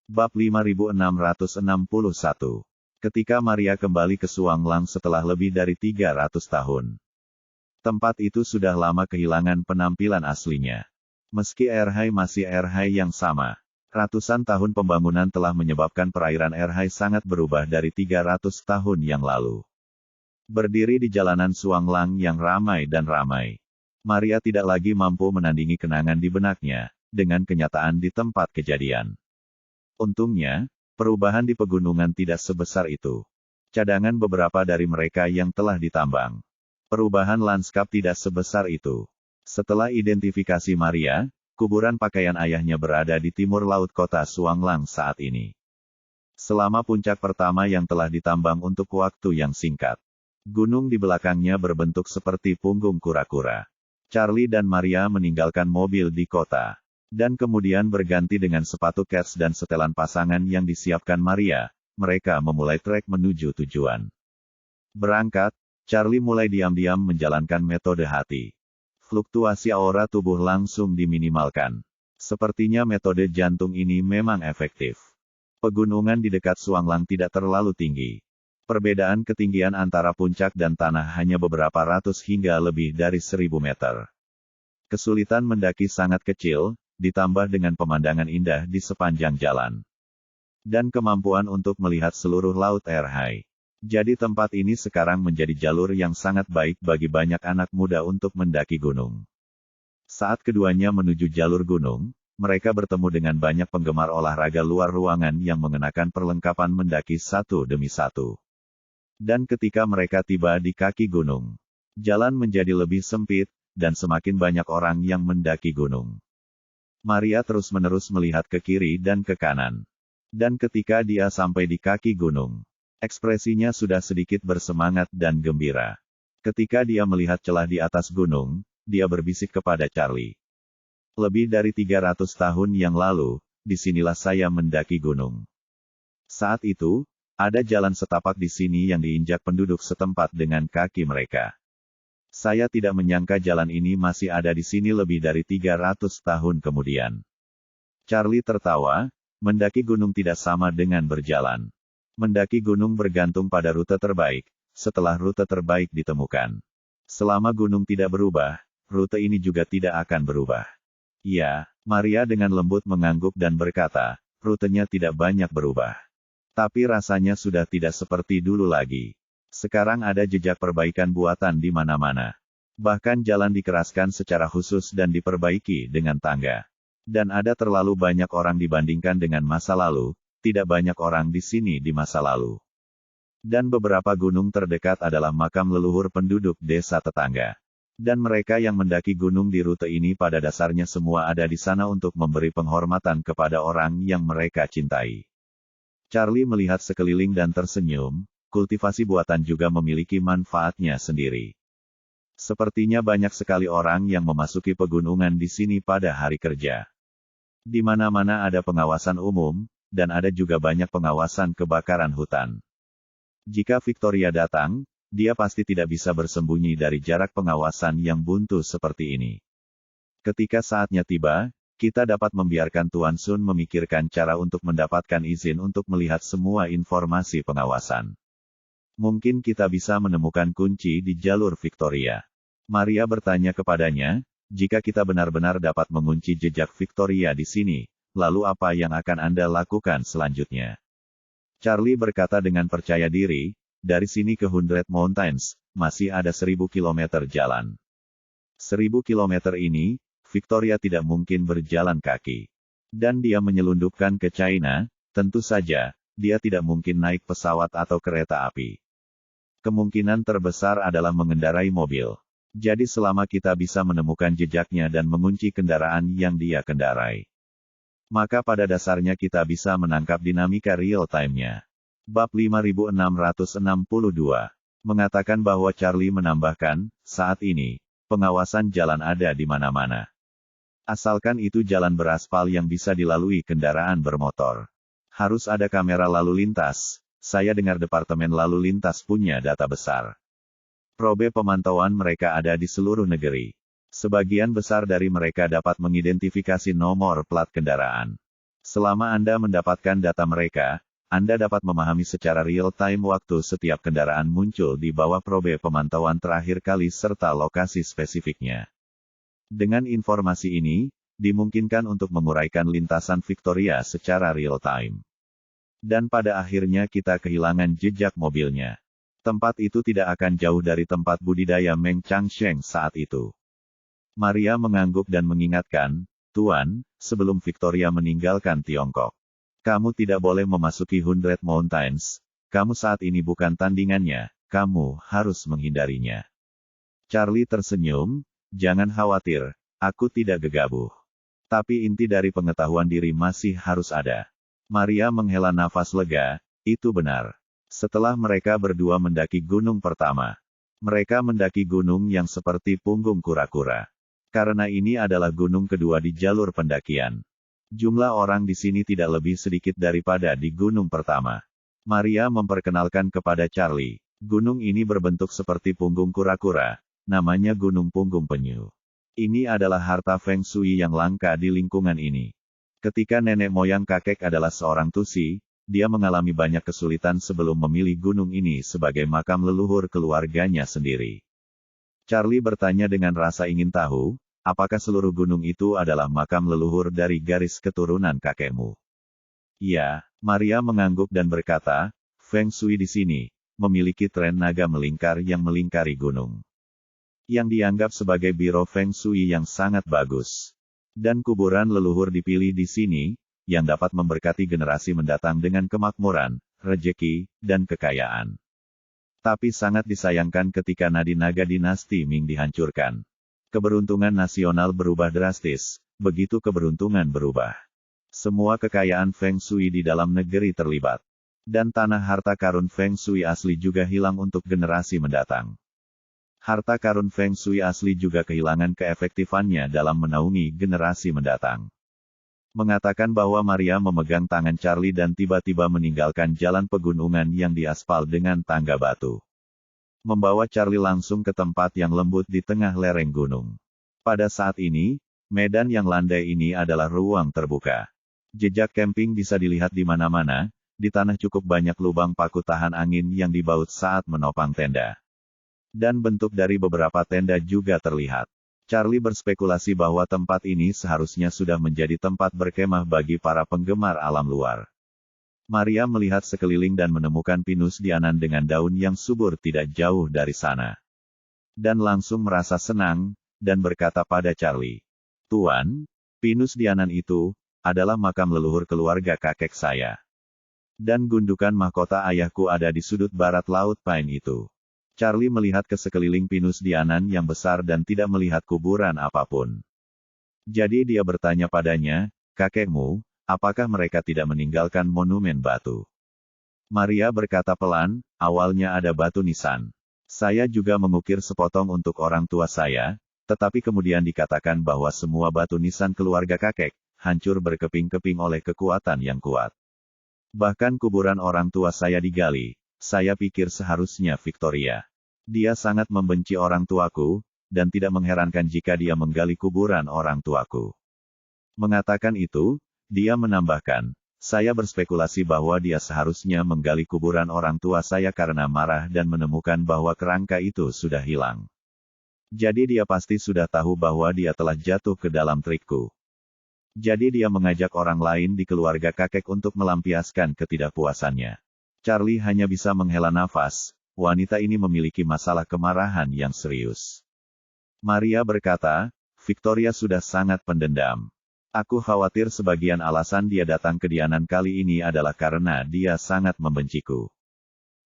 Bab 5661. Ketika Maria kembali ke Suanglang setelah lebih dari 300 tahun. Tempat itu sudah lama kehilangan penampilan aslinya. Meski Erhai masih Erhai yang sama, ratusan tahun pembangunan telah menyebabkan perairan Erhai sangat berubah dari 300 tahun yang lalu. Berdiri di jalanan Suanglang yang ramai dan ramai, Maria tidak lagi mampu menandingi kenangan di benaknya, dengan kenyataan di tempat kejadian. Untungnya, perubahan di pegunungan tidak sebesar itu. Cadangan beberapa dari mereka yang telah ditambang. Perubahan lanskap tidak sebesar itu. Setelah identifikasi Maria, kuburan pakaian ayahnya berada di timur laut kota Suanglang saat ini. Selama puncak pertama yang telah ditambang untuk waktu yang singkat. Gunung di belakangnya berbentuk seperti punggung kura-kura. Charlie dan Maria meninggalkan mobil di kota. Dan kemudian berganti dengan sepatu kets dan setelan pasangan yang disiapkan Maria, mereka memulai trek menuju tujuan. Berangkat, Charlie mulai diam-diam menjalankan metode hati. Fluktuasi aura tubuh langsung diminimalkan. Sepertinya metode jantung ini memang efektif. Pegunungan di dekat Suanglang tidak terlalu tinggi. Perbedaan ketinggian antara puncak dan tanah hanya beberapa ratus hingga lebih dari 1000 meter. Kesulitan mendaki sangat kecil, ditambah dengan pemandangan indah di sepanjang jalan. Dan kemampuan untuk melihat seluruh laut Erhai. Jadi tempat ini sekarang menjadi jalur yang sangat baik bagi banyak anak muda untuk mendaki gunung. Saat keduanya menuju jalur gunung, mereka bertemu dengan banyak penggemar olahraga luar ruangan yang mengenakan perlengkapan mendaki satu demi satu. Dan ketika mereka tiba di kaki gunung, jalan menjadi lebih sempit, dan semakin banyak orang yang mendaki gunung. Maria terus-menerus melihat ke kiri dan ke kanan. Dan ketika dia sampai di kaki gunung, ekspresinya sudah sedikit bersemangat dan gembira. Ketika dia melihat celah di atas gunung, dia berbisik kepada Charlie. Lebih dari 300 tahun yang lalu, disinilah saya mendaki gunung. Saat itu, ada jalan setapak di sini yang diinjak penduduk setempat dengan kaki mereka. Saya tidak menyangka jalan ini masih ada di sini lebih dari 300 tahun kemudian. Charlie tertawa, mendaki gunung tidak sama dengan berjalan. Mendaki gunung bergantung pada rute terbaik, setelah rute terbaik ditemukan. Selama gunung tidak berubah, rute ini juga tidak akan berubah. Ya, Maria dengan lembut mengangguk dan berkata, rutenya tidak banyak berubah. Tapi rasanya sudah tidak seperti dulu lagi. Sekarang ada jejak perbaikan buatan di mana-mana. Bahkan jalan dikeraskan secara khusus dan diperbaiki dengan tangga. Dan ada terlalu banyak orang dibandingkan dengan masa lalu, tidak banyak orang di sini di masa lalu. Dan beberapa gunung terdekat adalah makam leluhur penduduk desa tetangga. Dan mereka yang mendaki gunung di rute ini pada dasarnya semua ada di sana untuk memberi penghormatan kepada orang yang mereka cintai. Charlie melihat sekeliling dan tersenyum, kultivasi buatan juga memiliki manfaatnya sendiri. Sepertinya banyak sekali orang yang memasuki pegunungan di sini pada hari kerja. Di mana-mana ada pengawasan umum, dan ada juga banyak pengawasan kebakaran hutan. Jika Victoria datang, dia pasti tidak bisa bersembunyi dari jarak pengawasan yang buntu seperti ini. Ketika saatnya tiba, kita dapat membiarkan Tuan Sun memikirkan cara untuk mendapatkan izin untuk melihat semua informasi pengawasan. Mungkin kita bisa menemukan kunci di jalur Victoria. Maria bertanya kepadanya, jika kita benar-benar dapat mengunci jejak Victoria di sini, lalu apa yang akan Anda lakukan selanjutnya? Charlie berkata dengan percaya diri, dari sini ke Hundred Mountains, masih ada 1000 kilometer jalan. 1000 kilometer ini, Victoria tidak mungkin berjalan kaki. Dan dia menyelundupkan ke China, tentu saja, dia tidak mungkin naik pesawat atau kereta api. Kemungkinan terbesar adalah mengendarai mobil. Jadi selama kita bisa menemukan jejaknya dan mengunci kendaraan yang dia kendarai, maka pada dasarnya kita bisa menangkap dinamika real-time-nya. Bab 5662 mengatakan bahwa Charlie menambahkan, saat ini, pengawasan jalan ada di mana-mana. Asalkan itu jalan beraspal yang bisa dilalui kendaraan bermotor. Harus ada kamera lalu lintas, saya dengar Departemen Lalu Lintas punya data besar. Probe pemantauan mereka ada di seluruh negeri. Sebagian besar dari mereka dapat mengidentifikasi nomor plat kendaraan. Selama Anda mendapatkan data mereka, Anda dapat memahami secara real-time waktu setiap kendaraan muncul di bawah probe pemantauan terakhir kali serta lokasi spesifiknya. Dengan informasi ini, dimungkinkan untuk menguraikan lintasan Victoria secara real-time. Dan pada akhirnya kita kehilangan jejak mobilnya. Tempat itu tidak akan jauh dari tempat budidaya Meng Changsheng saat itu. Maria mengangguk dan mengingatkan, Tuan, sebelum Victoria meninggalkan Tiongkok. Kamu tidak boleh memasuki Hundred Mountains. Kamu saat ini bukan tandingannya, kamu harus menghindarinya. Charlie tersenyum, jangan khawatir, aku tidak gegabah. Tapi inti dari pengetahuan diri masih harus ada. Maria menghela nafas lega, itu benar. Setelah mereka berdua mendaki gunung pertama. Mereka mendaki gunung yang seperti punggung kura-kura. Karena ini adalah gunung kedua di jalur pendakian. Jumlah orang di sini tidak lebih sedikit daripada di gunung pertama. Maria memperkenalkan kepada Charlie. Gunung ini berbentuk seperti punggung kura-kura. Namanya Gunung Punggung Penyu. Ini adalah harta Feng Shui yang langka di lingkungan ini. Ketika nenek moyang kakek adalah seorang Tusi, dia mengalami banyak kesulitan sebelum memilih gunung ini sebagai makam leluhur keluarganya sendiri. Charlie bertanya dengan rasa ingin tahu, apakah seluruh gunung itu adalah makam leluhur dari garis keturunan kakekmu? Ya, Maria mengangguk dan berkata, Feng Shui di sini, memiliki tren naga melingkar yang melingkari gunung. Yang dianggap sebagai biro Feng Shui yang sangat bagus. Dan kuburan leluhur dipilih di sini, yang dapat memberkati generasi mendatang dengan kemakmuran, rejeki, dan kekayaan. Tapi sangat disayangkan ketika nadi naga dinasti Ming dihancurkan. Keberuntungan nasional berubah drastis, begitu keberuntungan berubah. Semua kekayaan Feng Shui di dalam negeri terlibat. Dan tanah harta karun Feng Shui asli juga hilang untuk generasi mendatang. Harta karun Feng Shui asli juga kehilangan keefektifannya dalam menaungi generasi mendatang. Mengatakan bahwa Maria memegang tangan Charlie dan tiba-tiba meninggalkan jalan pegunungan yang diaspal dengan tangga batu. Membawa Charlie langsung ke tempat yang lembut di tengah lereng gunung. Pada saat ini, medan yang landai ini adalah ruang terbuka. Jejak camping bisa dilihat di mana-mana, di tanah cukup banyak lubang paku tahan angin yang dibaut saat menopang tenda. Dan bentuk dari beberapa tenda juga terlihat. Charlie berspekulasi bahwa tempat ini seharusnya sudah menjadi tempat berkemah bagi para penggemar alam luar. Maria melihat sekeliling dan menemukan pinus dianan dengan daun yang subur tidak jauh dari sana. Dan langsung merasa senang, dan berkata pada Charlie, Tuan, pinus dianan itu, adalah makam leluhur keluarga kakek saya. Dan gundukan mahkota ayahku ada di sudut barat laut Pine itu. Charlie melihat ke sekeliling pinus dianan yang besar dan tidak melihat kuburan apapun. Jadi dia bertanya padanya, kakekmu, apakah mereka tidak meninggalkan monumen batu? Maria berkata pelan, awalnya ada batu nisan. Saya juga mengukir sepotong untuk orang tua saya, tetapi kemudian dikatakan bahwa semua batu nisan keluarga kakek, hancur berkeping-keping oleh kekuatan yang kuat. Bahkan kuburan orang tua saya digali, saya pikir seharusnya Victoria. Dia sangat membenci orang tuaku, dan tidak mengherankan jika dia menggali kuburan orang tuaku. Mengatakan itu, dia menambahkan, saya berspekulasi bahwa dia seharusnya menggali kuburan orang tua saya karena marah dan menemukan bahwa kerangka itu sudah hilang. Jadi dia pasti sudah tahu bahwa dia telah jatuh ke dalam trikku. Jadi dia mengajak orang lain di keluarga kakek untuk melampiaskan ketidakpuasannya. Charlie hanya bisa menghela nafas, wanita ini memiliki masalah kemarahan yang serius. Maria berkata, Victoria sudah sangat pendendam. Aku khawatir sebagian alasan dia datang ke Dianan kali ini adalah karena dia sangat membenciku.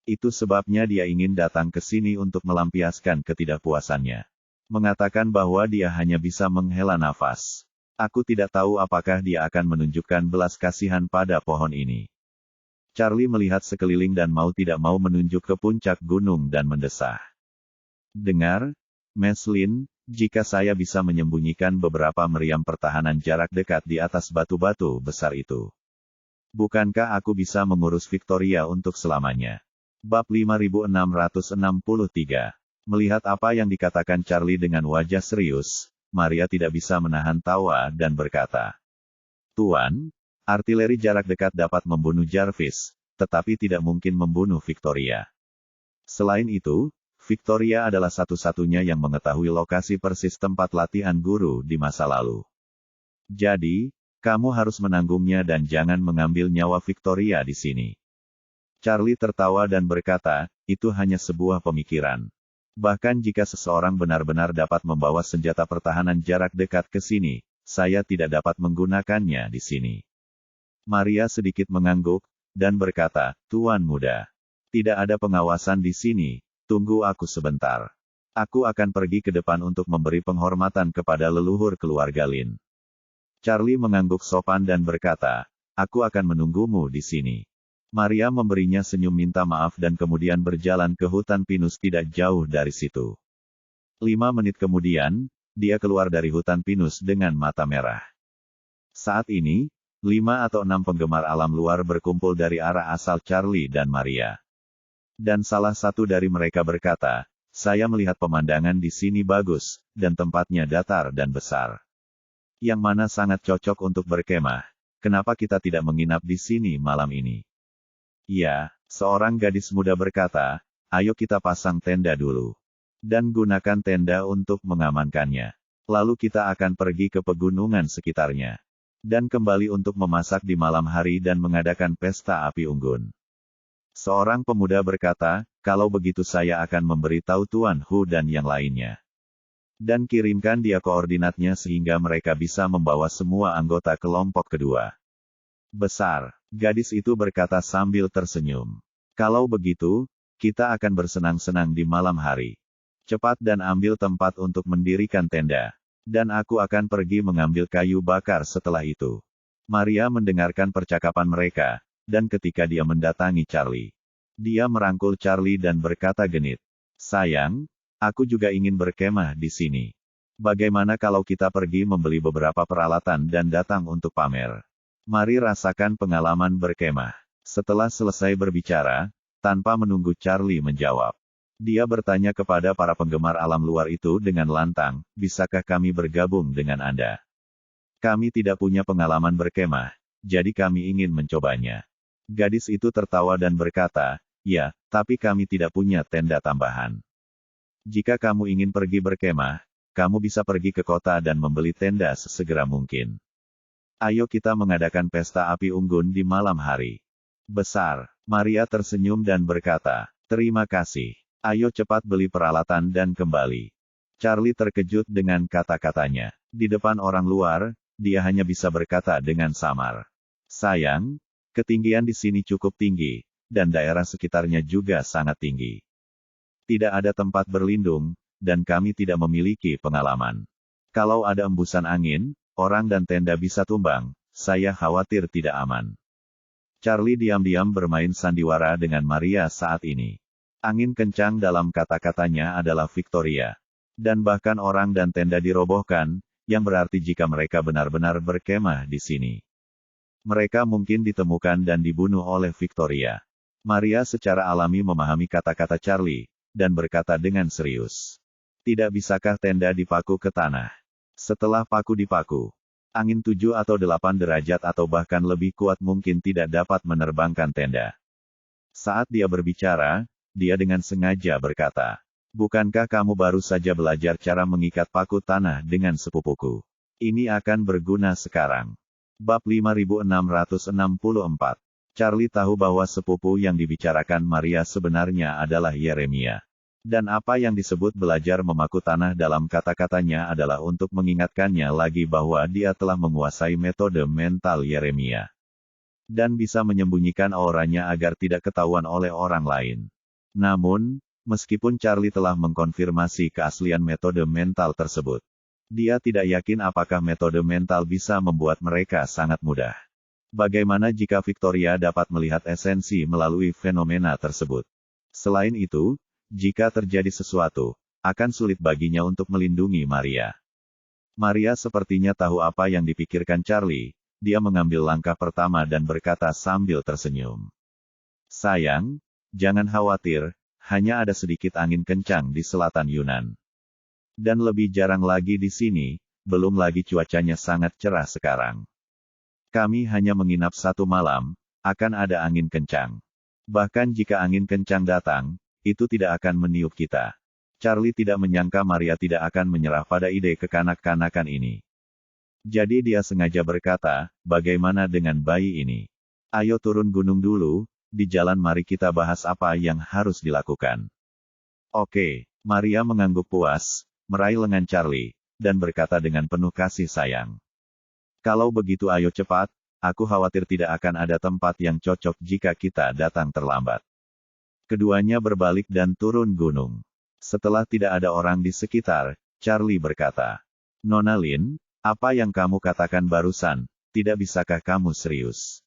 Itu sebabnya dia ingin datang ke sini untuk melampiaskan ketidakpuasannya. Mengatakan bahwa dia hanya bisa menghela nafas. Aku tidak tahu apakah dia akan menunjukkan belas kasihan pada pohon ini. Charlie melihat sekeliling dan mau tidak mau menunjuk ke puncak gunung dan mendesah. Dengar, Meslin, jika saya bisa menyembunyikan beberapa meriam pertahanan jarak dekat di atas batu-batu besar itu. Bukankah aku bisa mengurus Victoria untuk selamanya? Bab 5663. Melihat apa yang dikatakan Charlie dengan wajah serius, Maria tidak bisa menahan tawa dan berkata, Tuan, Artileri jarak dekat dapat membunuh Jarvis, tetapi tidak mungkin membunuh Victoria. Selain itu, Victoria adalah satu-satunya yang mengetahui lokasi persis tempat latihan guru di masa lalu. Jadi, kamu harus menanggungnya dan jangan mengambil nyawa Victoria di sini. Charlie tertawa dan berkata, itu hanya sebuah pemikiran. Bahkan jika seseorang benar-benar dapat membawa senjata pertahanan jarak dekat ke sini, saya tidak dapat menggunakannya di sini. Maria sedikit mengangguk, dan berkata, Tuan muda. Tidak ada pengawasan di sini, tunggu aku sebentar. Aku akan pergi ke depan untuk memberi penghormatan kepada leluhur keluarga Lin. Charlie mengangguk sopan dan berkata, aku akan menunggumu di sini. Maria memberinya senyum minta maaf dan kemudian berjalan ke hutan pinus tidak jauh dari situ. 5 menit kemudian, dia keluar dari hutan pinus dengan mata merah. Saat ini, 5 atau 6 penggemar alam luar berkumpul dari arah asal Charlie dan Maria. Dan salah satu dari mereka berkata, saya melihat pemandangan di sini bagus, dan tempatnya datar dan besar. Yang mana sangat cocok untuk berkemah. Kenapa kita tidak menginap di sini malam ini? Ya, seorang gadis muda berkata, ayo kita pasang tenda dulu. Dan gunakan tenda untuk mengamankannya. Lalu kita akan pergi ke pegunungan sekitarnya. Dan kembali untuk memasak di malam hari dan mengadakan pesta api unggun. Seorang pemuda berkata, kalau begitu saya akan memberitahu Tuan Hu dan yang lainnya. Dan kirimkan dia koordinatnya sehingga mereka bisa membawa semua anggota kelompok kedua. Besar, gadis itu berkata sambil tersenyum. Kalau begitu, kita akan bersenang-senang di malam hari. Cepat dan ambil tempat untuk mendirikan tenda. Dan aku akan pergi mengambil kayu bakar setelah itu. Maria mendengarkan percakapan mereka, dan ketika dia mendatangi Charlie. Dia merangkul Charlie dan berkata genit. Sayang, aku juga ingin berkemah di sini. Bagaimana kalau kita pergi membeli beberapa peralatan dan datang untuk pamer? Mari rasakan pengalaman berkemah. Setelah selesai berbicara, tanpa menunggu Charlie menjawab. Dia bertanya kepada para penggemar alam luar itu dengan lantang, bisakah kami bergabung dengan Anda? Kami tidak punya pengalaman berkemah, jadi kami ingin mencobanya. Gadis itu tertawa dan berkata, ya, tapi kami tidak punya tenda tambahan. Jika kamu ingin pergi berkemah, kamu bisa pergi ke kota dan membeli tenda sesegera mungkin. Ayo kita mengadakan pesta api unggun di malam hari. Besar, Maria tersenyum dan berkata, terima kasih. Ayo cepat beli peralatan dan kembali. Charlie terkejut dengan kata-katanya. Di depan orang luar, dia hanya bisa berkata dengan samar. Sayang, ketinggian di sini cukup tinggi, dan daerah sekitarnya juga sangat tinggi. Tidak ada tempat berlindung, dan kami tidak memiliki pengalaman. Kalau ada embusan angin, orang dan tenda bisa tumbang, saya khawatir tidak aman. Charlie diam-diam bermain sandiwara dengan Maria saat ini. Angin kencang dalam kata-katanya adalah Victoria. Dan bahkan orang dan tenda dirobohkan, yang berarti jika mereka benar-benar berkemah di sini. Mereka mungkin ditemukan dan dibunuh oleh Victoria. Maria secara alami memahami kata-kata Charlie, dan berkata dengan serius. Tidak bisakah tenda dipaku ke tanah? Setelah paku dipaku, angin 7 atau 8 derajat atau bahkan lebih kuat mungkin tidak dapat menerbangkan tenda. Saat dia berbicara, dia dengan sengaja berkata, bukankah kamu baru saja belajar cara mengikat paku tanah dengan sepupuku? Ini akan berguna sekarang. Bab 5664. Charlie tahu bahwa sepupu yang dibicarakan Maria sebenarnya adalah Yeremia. Dan apa yang disebut belajar memaku tanah dalam kata-katanya adalah untuk mengingatkannya lagi bahwa dia telah menguasai metode mental Yeremia. Dan bisa menyembunyikan auranya agar tidak ketahuan oleh orang lain. Namun, meskipun Charlie telah mengkonfirmasi keaslian metode mental tersebut, dia tidak yakin apakah metode mental bisa membuat mereka sangat mudah. Bagaimana jika Victoria dapat melihat esensi melalui fenomena tersebut? Selain itu, jika terjadi sesuatu, akan sulit baginya untuk melindungi Maria. Maria sepertinya tahu apa yang dipikirkan Charlie, dia mengambil langkah pertama dan berkata sambil tersenyum. Sayang, jangan khawatir, hanya ada sedikit angin kencang di selatan Yunan. Dan lebih jarang lagi di sini, belum lagi cuacanya sangat cerah sekarang. Kami hanya menginap 1 malam, akan ada angin kencang. Bahkan jika angin kencang datang, itu tidak akan meniup kita. Charlie tidak menyangka Maria tidak akan menyerah pada ide kekanak-kanakan ini. Jadi dia sengaja berkata, bagaimana dengan bayi ini? Ayo turun gunung dulu, di jalan mari kita bahas apa yang harus dilakukan. Oke, Maria mengangguk puas, meraih lengan Charlie, dan berkata dengan penuh kasih sayang. Kalau begitu ayo cepat, aku khawatir tidak akan ada tempat yang cocok jika kita datang terlambat. Keduanya berbalik dan turun gunung. Setelah tidak ada orang di sekitar, Charlie berkata, Nona Lin, apa yang kamu katakan barusan, tidak bisakah kamu serius?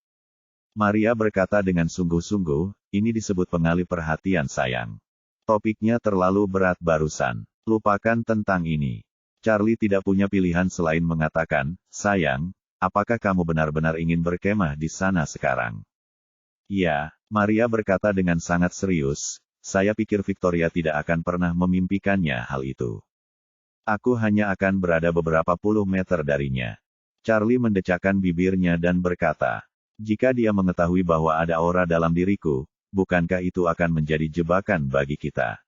Maria berkata dengan sungguh-sungguh, ini disebut pengalih perhatian sayang. Topiknya terlalu berat barusan. Lupakan tentang ini. Charlie tidak punya pilihan selain mengatakan, sayang, apakah kamu benar-benar ingin berkemah di sana sekarang? Ya, Maria berkata dengan sangat serius, saya pikir Victoria tidak akan pernah memimpikannya hal itu. Aku hanya akan berada beberapa puluh meter darinya. Charlie mendecakkan bibirnya dan berkata, jika dia mengetahui bahwa ada aura dalam diriku, bukankah itu akan menjadi jebakan bagi kita?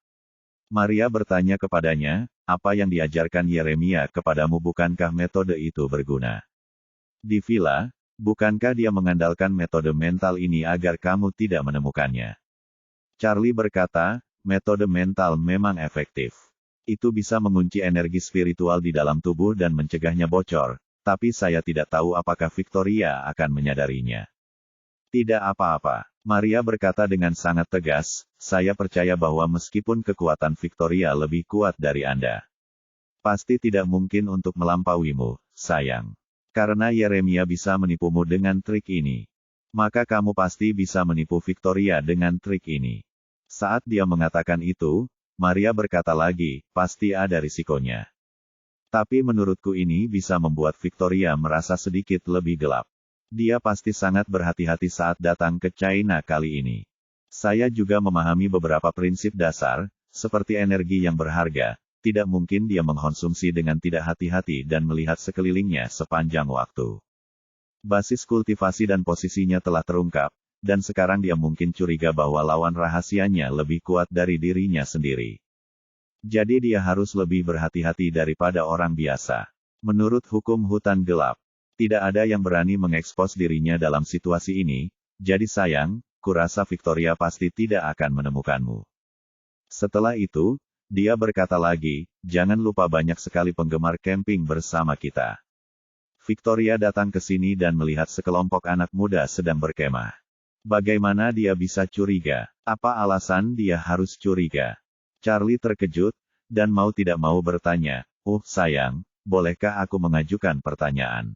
Maria bertanya kepadanya, apa yang diajarkan Yeremia kepadamu bukankah metode itu berguna? Di villa, bukankah dia mengandalkan metode mental ini agar kamu tidak menemukannya? Charlie berkata, metode mental memang efektif. Itu bisa mengunci energi spiritual di dalam tubuh dan mencegahnya bocor, tapi saya tidak tahu apakah Victoria akan menyadarinya. Tidak apa-apa. Maria berkata dengan sangat tegas, saya percaya bahwa meskipun kekuatan Victoria lebih kuat dari Anda, pasti tidak mungkin untuk melampauimu, sayang. Karena Yeremia bisa menipumu dengan trik ini. Maka kamu pasti bisa menipu Victoria dengan trik ini. Saat dia mengatakan itu, Maria berkata lagi, pasti ada risikonya. Tapi menurutku ini bisa membuat Victoria merasa sedikit lebih gelap. Dia pasti sangat berhati-hati saat datang ke China kali ini. Saya juga memahami beberapa prinsip dasar, seperti energi yang berharga, tidak mungkin dia mengkonsumsi dengan tidak hati-hati dan melihat sekelilingnya sepanjang waktu. Basis kultivasi dan posisinya telah terungkap, dan sekarang dia mungkin curiga bahwa lawan rahasianya lebih kuat dari dirinya sendiri. Jadi dia harus lebih berhati-hati daripada orang biasa. Menurut hukum hutan gelap, tidak ada yang berani mengekspos dirinya dalam situasi ini, jadi sayang, kurasa Victoria pasti tidak akan menemukanmu. Setelah itu, dia berkata lagi, jangan lupa banyak sekali penggemar camping bersama kita. Victoria datang ke sini dan melihat sekelompok anak muda sedang berkemah. Bagaimana dia bisa curiga? Apa alasan dia harus curiga? Charlie terkejut, dan mau tidak mau bertanya, sayang, bolehkah aku mengajukan pertanyaan?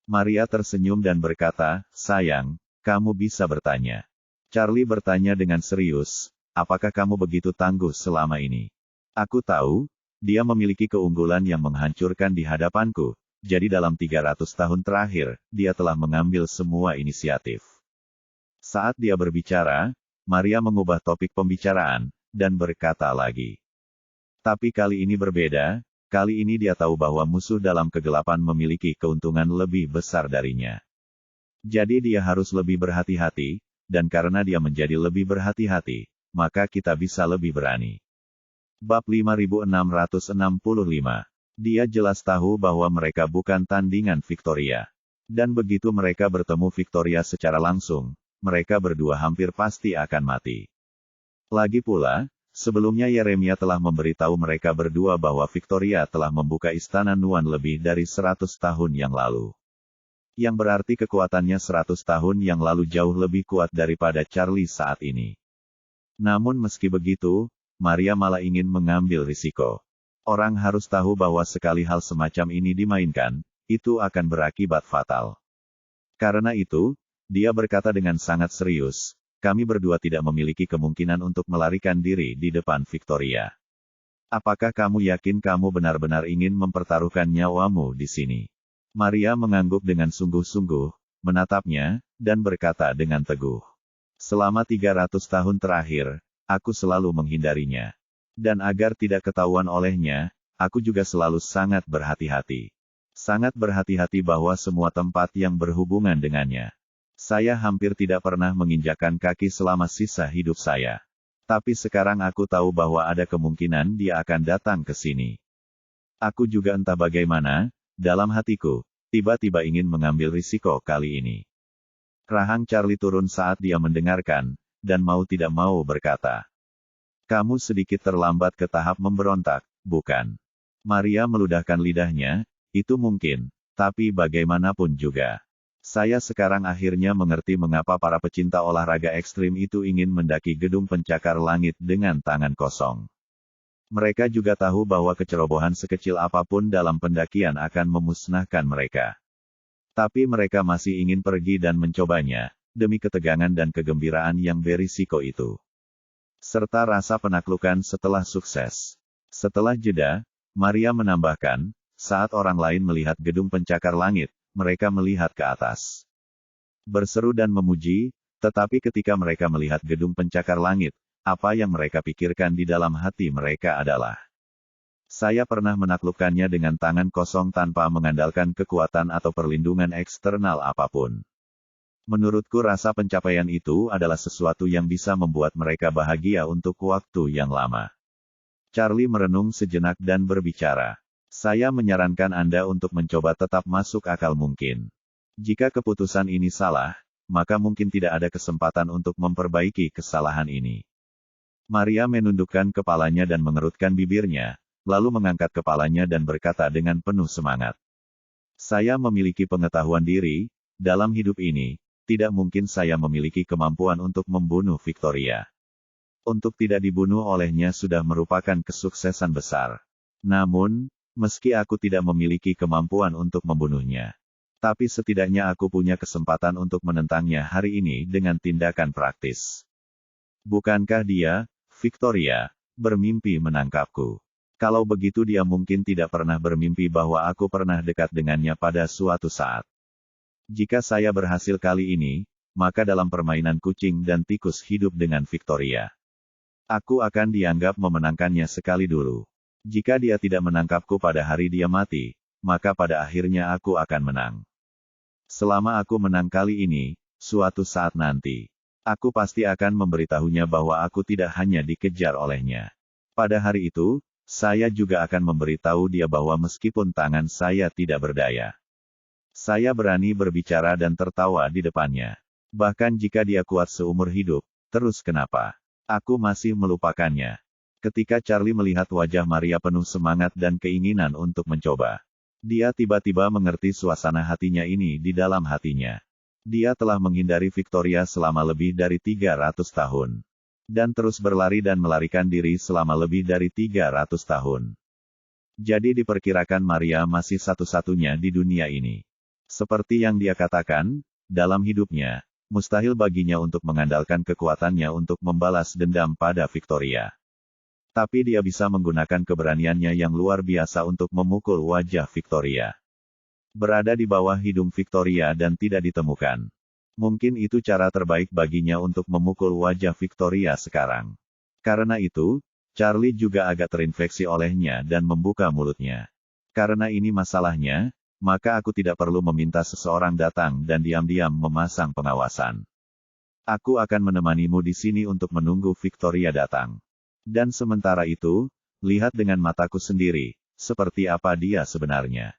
Maria tersenyum dan berkata, sayang, kamu bisa bertanya. Charlie bertanya dengan serius, apakah kamu begitu tangguh selama ini? Aku tahu, dia memiliki keunggulan yang menghancurkan di hadapanku, jadi dalam 300 tahun terakhir, dia telah mengambil semua inisiatif. Saat dia berbicara, Maria mengubah topik pembicaraan, dan berkata lagi. Tapi kali ini berbeda. Kali ini dia tahu bahwa musuh dalam kegelapan memiliki keuntungan lebih besar darinya. Jadi dia harus lebih berhati-hati, dan karena dia menjadi lebih berhati-hati, maka kita bisa lebih berani. Bab 5665. Dia jelas tahu bahwa mereka bukan tandingan Victoria. Dan begitu mereka bertemu Victoria secara langsung, mereka berdua hampir pasti akan mati. Lagi pula, sebelumnya Yeremia telah memberitahu mereka berdua bahwa Victoria telah membuka istana Nuan lebih dari 100 tahun yang lalu. Yang berarti kekuatannya 100 tahun yang lalu jauh lebih kuat daripada Charlie saat ini. Namun meski begitu, Maria malah ingin mengambil risiko. Orang harus tahu bahwa sekali hal semacam ini dimainkan, itu akan berakibat fatal. Karena itu, dia berkata dengan sangat serius, kami berdua tidak memiliki kemungkinan untuk melarikan diri di depan Victoria. Apakah kamu yakin kamu benar-benar ingin mempertaruhkan nyawamu di sini? Maria mengangguk dengan sungguh-sungguh, menatapnya, dan berkata dengan teguh. Selama 300 tahun terakhir, aku selalu menghindarinya. Dan agar tidak ketahuan olehnya, aku juga selalu sangat berhati-hati. Sangat berhati-hati bahwa semua tempat yang berhubungan dengannya. Saya hampir tidak pernah menginjakkan kaki selama sisa hidup saya. Tapi sekarang aku tahu bahwa ada kemungkinan dia akan datang ke sini. Aku juga entah bagaimana, dalam hatiku, tiba-tiba ingin mengambil risiko kali ini. Rahang Charlie turun saat dia mendengarkan, dan mau tidak mau berkata, "Kamu sedikit terlambat ke tahap memberontak, bukan?" Maria meludahkan lidahnya, "Itu mungkin, tapi bagaimanapun juga. Saya sekarang akhirnya mengerti mengapa para pecinta olahraga ekstrim itu ingin mendaki gedung pencakar langit dengan tangan kosong. Mereka juga tahu bahwa kecerobohan sekecil apapun dalam pendakian akan memusnahkan mereka. Tapi mereka masih ingin pergi dan mencobanya, demi ketegangan dan kegembiraan yang berisiko itu. Serta rasa penaklukan setelah sukses." Setelah jeda, Maria menambahkan, "Saat orang lain melihat gedung pencakar langit, mereka melihat ke atas. Berseru dan memuji, tetapi ketika mereka melihat gedung pencakar langit, apa yang mereka pikirkan di dalam hati mereka adalah, saya pernah menaklukkannya dengan tangan kosong tanpa mengandalkan kekuatan atau perlindungan eksternal apapun. Menurutku rasa pencapaian itu adalah sesuatu yang bisa membuat mereka bahagia untuk waktu yang lama." Charlie merenung sejenak dan berbicara, "Saya menyarankan Anda untuk mencoba tetap masuk akal mungkin. Jika keputusan ini salah, maka mungkin tidak ada kesempatan untuk memperbaiki kesalahan ini." Maria menundukkan kepalanya dan mengerutkan bibirnya, lalu mengangkat kepalanya dan berkata dengan penuh semangat, "Saya memiliki pengetahuan diri, dalam hidup ini, tidak mungkin saya memiliki kemampuan untuk membunuh Victoria. Untuk tidak dibunuh olehnya sudah merupakan kesuksesan besar. Namun, meski aku tidak memiliki kemampuan untuk membunuhnya, tapi setidaknya aku punya kesempatan untuk menentangnya hari ini dengan tindakan praktis. Bukankah dia, Victoria, bermimpi menangkapku? Kalau begitu dia mungkin tidak pernah bermimpi bahwa aku pernah dekat dengannya pada suatu saat. Jika saya berhasil kali ini, maka dalam permainan kucing dan tikus hidup dengan Victoria, aku akan dianggap memenangkannya sekali dulu. Jika dia tidak menangkapku pada hari dia mati, maka pada akhirnya aku akan menang. Selama aku menang kali ini, suatu saat nanti, aku pasti akan memberitahunya bahwa aku tidak hanya dikejar olehnya. Pada hari itu, saya juga akan memberitahu dia bahwa meskipun tangan saya tidak berdaya, saya berani berbicara dan tertawa di depannya. Bahkan jika dia kuat seumur hidup, terus kenapa aku masih melupakannya?" Ketika Charlie melihat wajah Maria penuh semangat dan keinginan untuk mencoba, dia tiba-tiba mengerti suasana hatinya ini di dalam hatinya. Dia telah menghindari Victoria selama lebih dari 300 tahun. Dan terus berlari dan melarikan diri selama lebih dari 300 tahun. Jadi diperkirakan Maria masih satu-satunya di dunia ini. Seperti yang dia katakan, dalam hidupnya, mustahil baginya untuk mengandalkan kekuatannya untuk membalas dendam pada Victoria. Tapi dia bisa menggunakan keberaniannya yang luar biasa untuk memukul wajah Victoria. Berada di bawah hidung Victoria dan tidak ditemukan. Mungkin itu cara terbaik baginya untuk memukul wajah Victoria sekarang. Karena itu, Charlie juga agak terinfeksi olehnya dan membuka mulutnya. Karena ini masalahnya, maka aku tidak perlu meminta seseorang datang dan diam-diam memasang pengawasan. Aku akan menemanimu di sini untuk menunggu Victoria datang. Dan sementara itu, lihat dengan mataku sendiri, seperti apa dia sebenarnya."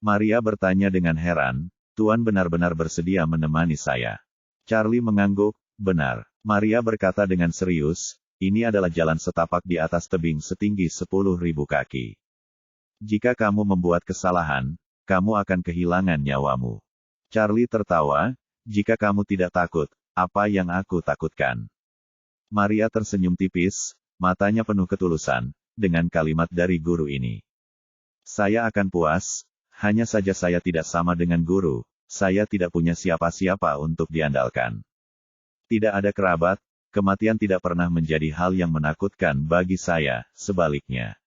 Maria bertanya dengan heran, "Tuan benar-benar bersedia menemani saya?" Charlie mengangguk, "Benar." Maria berkata dengan serius, "Ini adalah jalan setapak di atas tebing setinggi 10.000 kaki. Jika kamu membuat kesalahan, kamu akan kehilangan nyawamu." Charlie tertawa, "Jika kamu tidak takut, apa yang aku takutkan?" Maria tersenyum tipis, matanya penuh ketulusan, dengan kalimat dari guru ini. "Saya akan puas, hanya saja saya tidak sama dengan guru, saya tidak punya siapa-siapa untuk diandalkan. Tidak ada kerabat, kematian tidak pernah menjadi hal yang menakutkan bagi saya, sebaliknya.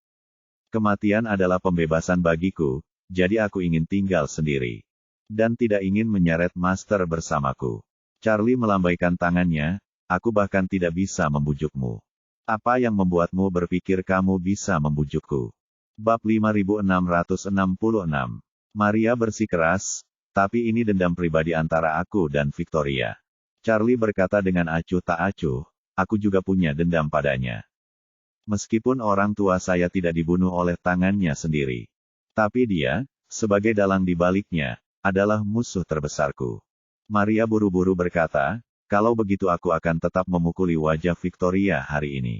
Kematian adalah pembebasan bagiku, jadi aku ingin tinggal sendiri. Dan tidak ingin menyeret Master bersamaku." Charlie melambaikan tangannya, "Aku bahkan tidak bisa membujukmu. Apa yang membuatmu berpikir kamu bisa membujukku?" Bab 5666 Maria bersikeras, tapi ini dendam pribadi antara aku dan Victoria. Charlie berkata dengan acuh tak acuh, aku juga punya dendam padanya. Meskipun orang tua saya tidak dibunuh oleh tangannya sendiri. Tapi dia, sebagai dalang di baliknya, adalah musuh terbesarku. Maria buru-buru berkata, kalau begitu aku akan tetap memukuli wajah Victoria hari ini.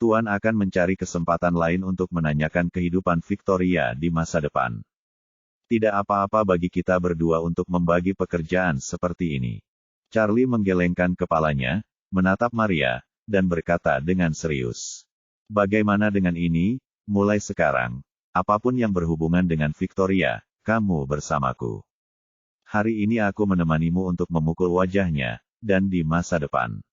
Tuan akan mencari kesempatan lain untuk menanyakan kehidupan Victoria di masa depan. Tidak apa-apa bagi kita berdua untuk membagi pekerjaan seperti ini. Charlie menggelengkan kepalanya, menatap Maria, dan berkata dengan serius. Bagaimana dengan ini, mulai sekarang, apapun yang berhubungan dengan Victoria, kamu bersamaku. Hari ini aku menemanimu untuk memukul wajahnya, dan di masa depan.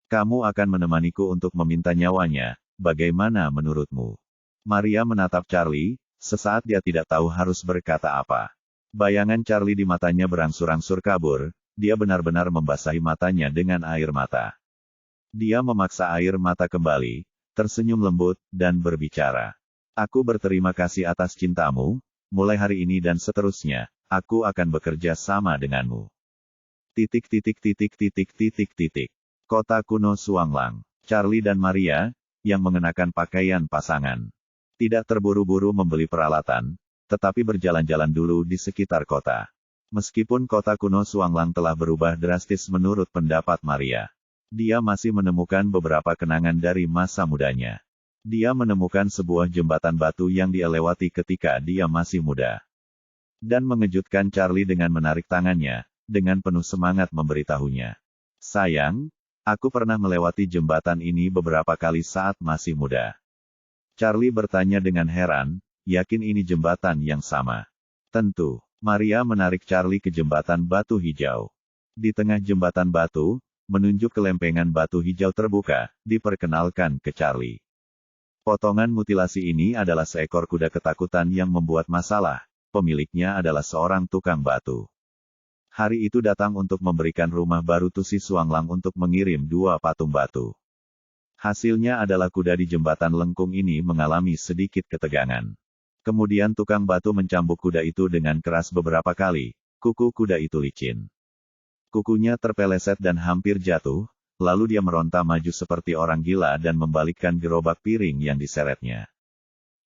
Kamu akan menemaniku untuk meminta nyawanya, bagaimana menurutmu? Maria menatap Charlie, sesaat dia tidak tahu harus berkata apa. Bayangan Charlie di matanya berangsur-angsur kabur, dia benar-benar membasahi matanya dengan air mata. Dia memaksa air mata kembali, tersenyum lembut, dan berbicara. Aku berterima kasih atas cintamu, mulai hari ini dan seterusnya, aku akan bekerja sama denganmu. Kota kuno Suanglang. Charlie dan Maria, yang mengenakan pakaian pasangan. Tidak terburu-buru membeli peralatan, tetapi berjalan-jalan dulu di sekitar kota. Meskipun kota kuno Suanglang telah berubah drastis menurut pendapat Maria. Dia masih menemukan beberapa kenangan dari masa mudanya. Dia menemukan sebuah jembatan batu yang dia lewati ketika dia masih muda. Dan mengejutkan Charlie dengan menarik tangannya, dengan penuh semangat memberitahunya. Sayang, aku pernah melewati jembatan ini beberapa kali saat masih muda. Charlie bertanya dengan heran, yakin ini jembatan yang sama? Tentu. Maria menarik Charlie ke jembatan batu hijau. Di tengah jembatan batu, menunjuk ke lempengan batu hijau terbuka, diperkenalkan ke Charlie. Potongan mutilasi ini adalah seekor kuda ketakutan yang membuat masalah, pemiliknya adalah seorang tukang batu. Hari itu datang untuk memberikan rumah baru Tusi Suanglang untuk mengirim 2 patung batu. Hasilnya adalah kuda di jembatan lengkung ini mengalami sedikit ketegangan. Kemudian tukang batu mencambuk kuda itu dengan keras beberapa kali, kuku kuda itu licin. Kukunya terpeleset dan hampir jatuh, lalu dia meronta maju seperti orang gila dan membalikkan gerobak piring yang diseretnya.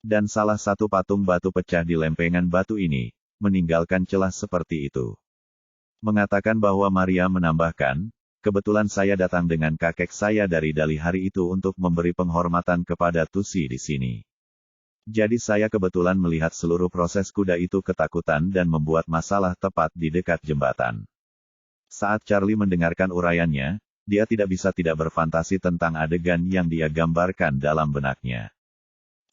Dan salah satu patung batu pecah di lempengan batu ini, meninggalkan celah seperti itu. Mengatakan bahwa Maria menambahkan, kebetulan saya datang dengan kakek saya dari Dali hari itu untuk memberi penghormatan kepada Tusi di sini. Jadi saya kebetulan melihat seluruh proses kuda itu ketakutan dan membuat masalah tepat di dekat jembatan. Saat Charlie mendengarkan uraiannya, dia tidak bisa tidak berfantasi tentang adegan yang dia gambarkan dalam benaknya.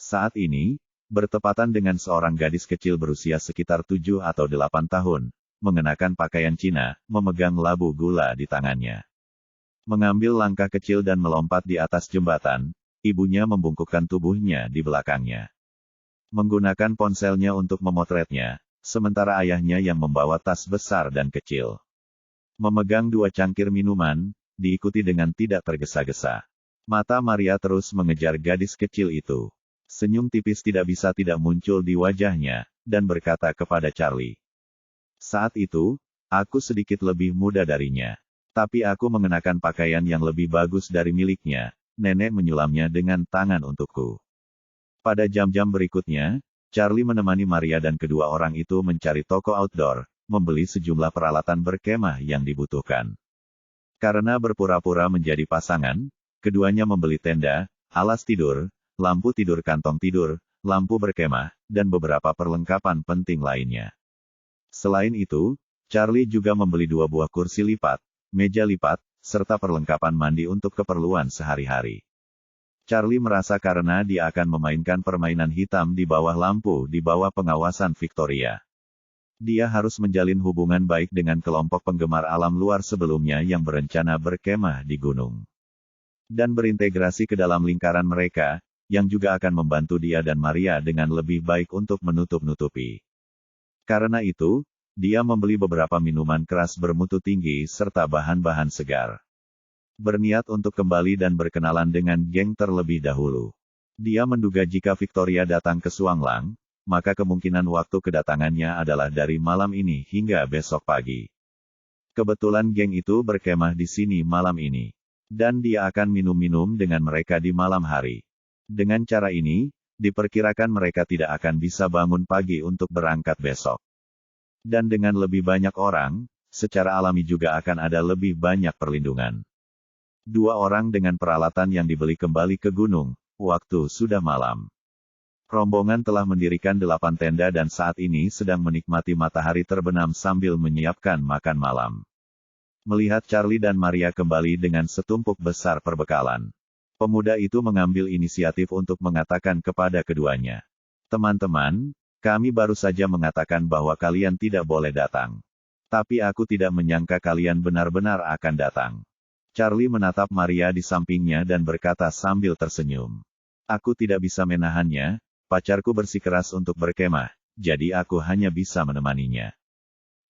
Saat ini, bertepatan dengan seorang gadis kecil berusia sekitar 7 atau 8 tahun, mengenakan pakaian Cina, memegang labu gula di tangannya. Mengambil langkah kecil dan melompat di atas jembatan, ibunya membungkukkan tubuhnya di belakangnya. Menggunakan ponselnya untuk memotretnya, sementara ayahnya yang membawa tas besar dan kecil. Memegang 2 cangkir minuman, diikuti dengan tidak tergesa-gesa. Mata Maria terus mengejar gadis kecil itu. Senyum tipis tidak bisa tidak muncul di wajahnya, dan berkata kepada Charlie. Saat itu, aku sedikit lebih muda darinya. Tapi aku mengenakan pakaian yang lebih bagus dari miliknya, nenek menyulamnya dengan tangan untukku. Pada jam-jam berikutnya, Charlie menemani Maria dan kedua orang itu mencari toko outdoor, membeli sejumlah peralatan berkemah yang dibutuhkan. Karena berpura-pura menjadi pasangan, keduanya membeli tenda, alas tidur, lampu tidur kantong tidur, lampu berkemah, dan beberapa perlengkapan penting lainnya. Selain itu, Charlie juga membeli 2 buah kursi lipat, meja lipat, serta perlengkapan mandi untuk keperluan sehari-hari. Charlie merasa karena dia akan memainkan permainan hitam di bawah lampu di bawah pengawasan Victoria. Dia harus menjalin hubungan baik dengan kelompok penggemar alam luar sebelumnya yang berencana berkemah di gunung. Dan berintegrasi ke dalam lingkaran mereka, yang juga akan membantu dia dan Maria dengan lebih baik untuk menutup-nutupi. Karena itu, dia membeli beberapa minuman keras bermutu tinggi serta bahan-bahan segar. Berniat untuk kembali dan berkenalan dengan geng terlebih dahulu. Dia menduga jika Victoria datang ke Suanglang, maka kemungkinan waktu kedatangannya adalah dari malam ini hingga besok pagi. Kebetulan geng itu berkemah di sini malam ini. Dan dia akan minum-minum dengan mereka di malam hari. Dengan cara ini, diperkirakan mereka tidak akan bisa bangun pagi untuk berangkat besok. Dan dengan lebih banyak orang, secara alami juga akan ada lebih banyak perlindungan. 2 orang dengan peralatan yang dibeli kembali ke gunung, waktu sudah malam. Rombongan telah mendirikan 8 tenda dan saat ini sedang menikmati matahari terbenam sambil menyiapkan makan malam. Melihat Charlie dan Maria kembali dengan setumpuk besar perbekalan. Pemuda itu mengambil inisiatif untuk mengatakan kepada keduanya. Teman-teman, kami baru saja mengatakan bahwa kalian tidak boleh datang. Tapi aku tidak menyangka kalian benar-benar akan datang. Charlie menatap Maria di sampingnya dan berkata sambil tersenyum. Aku tidak bisa menahannya, pacarku bersikeras untuk berkemah, jadi aku hanya bisa menemaninya.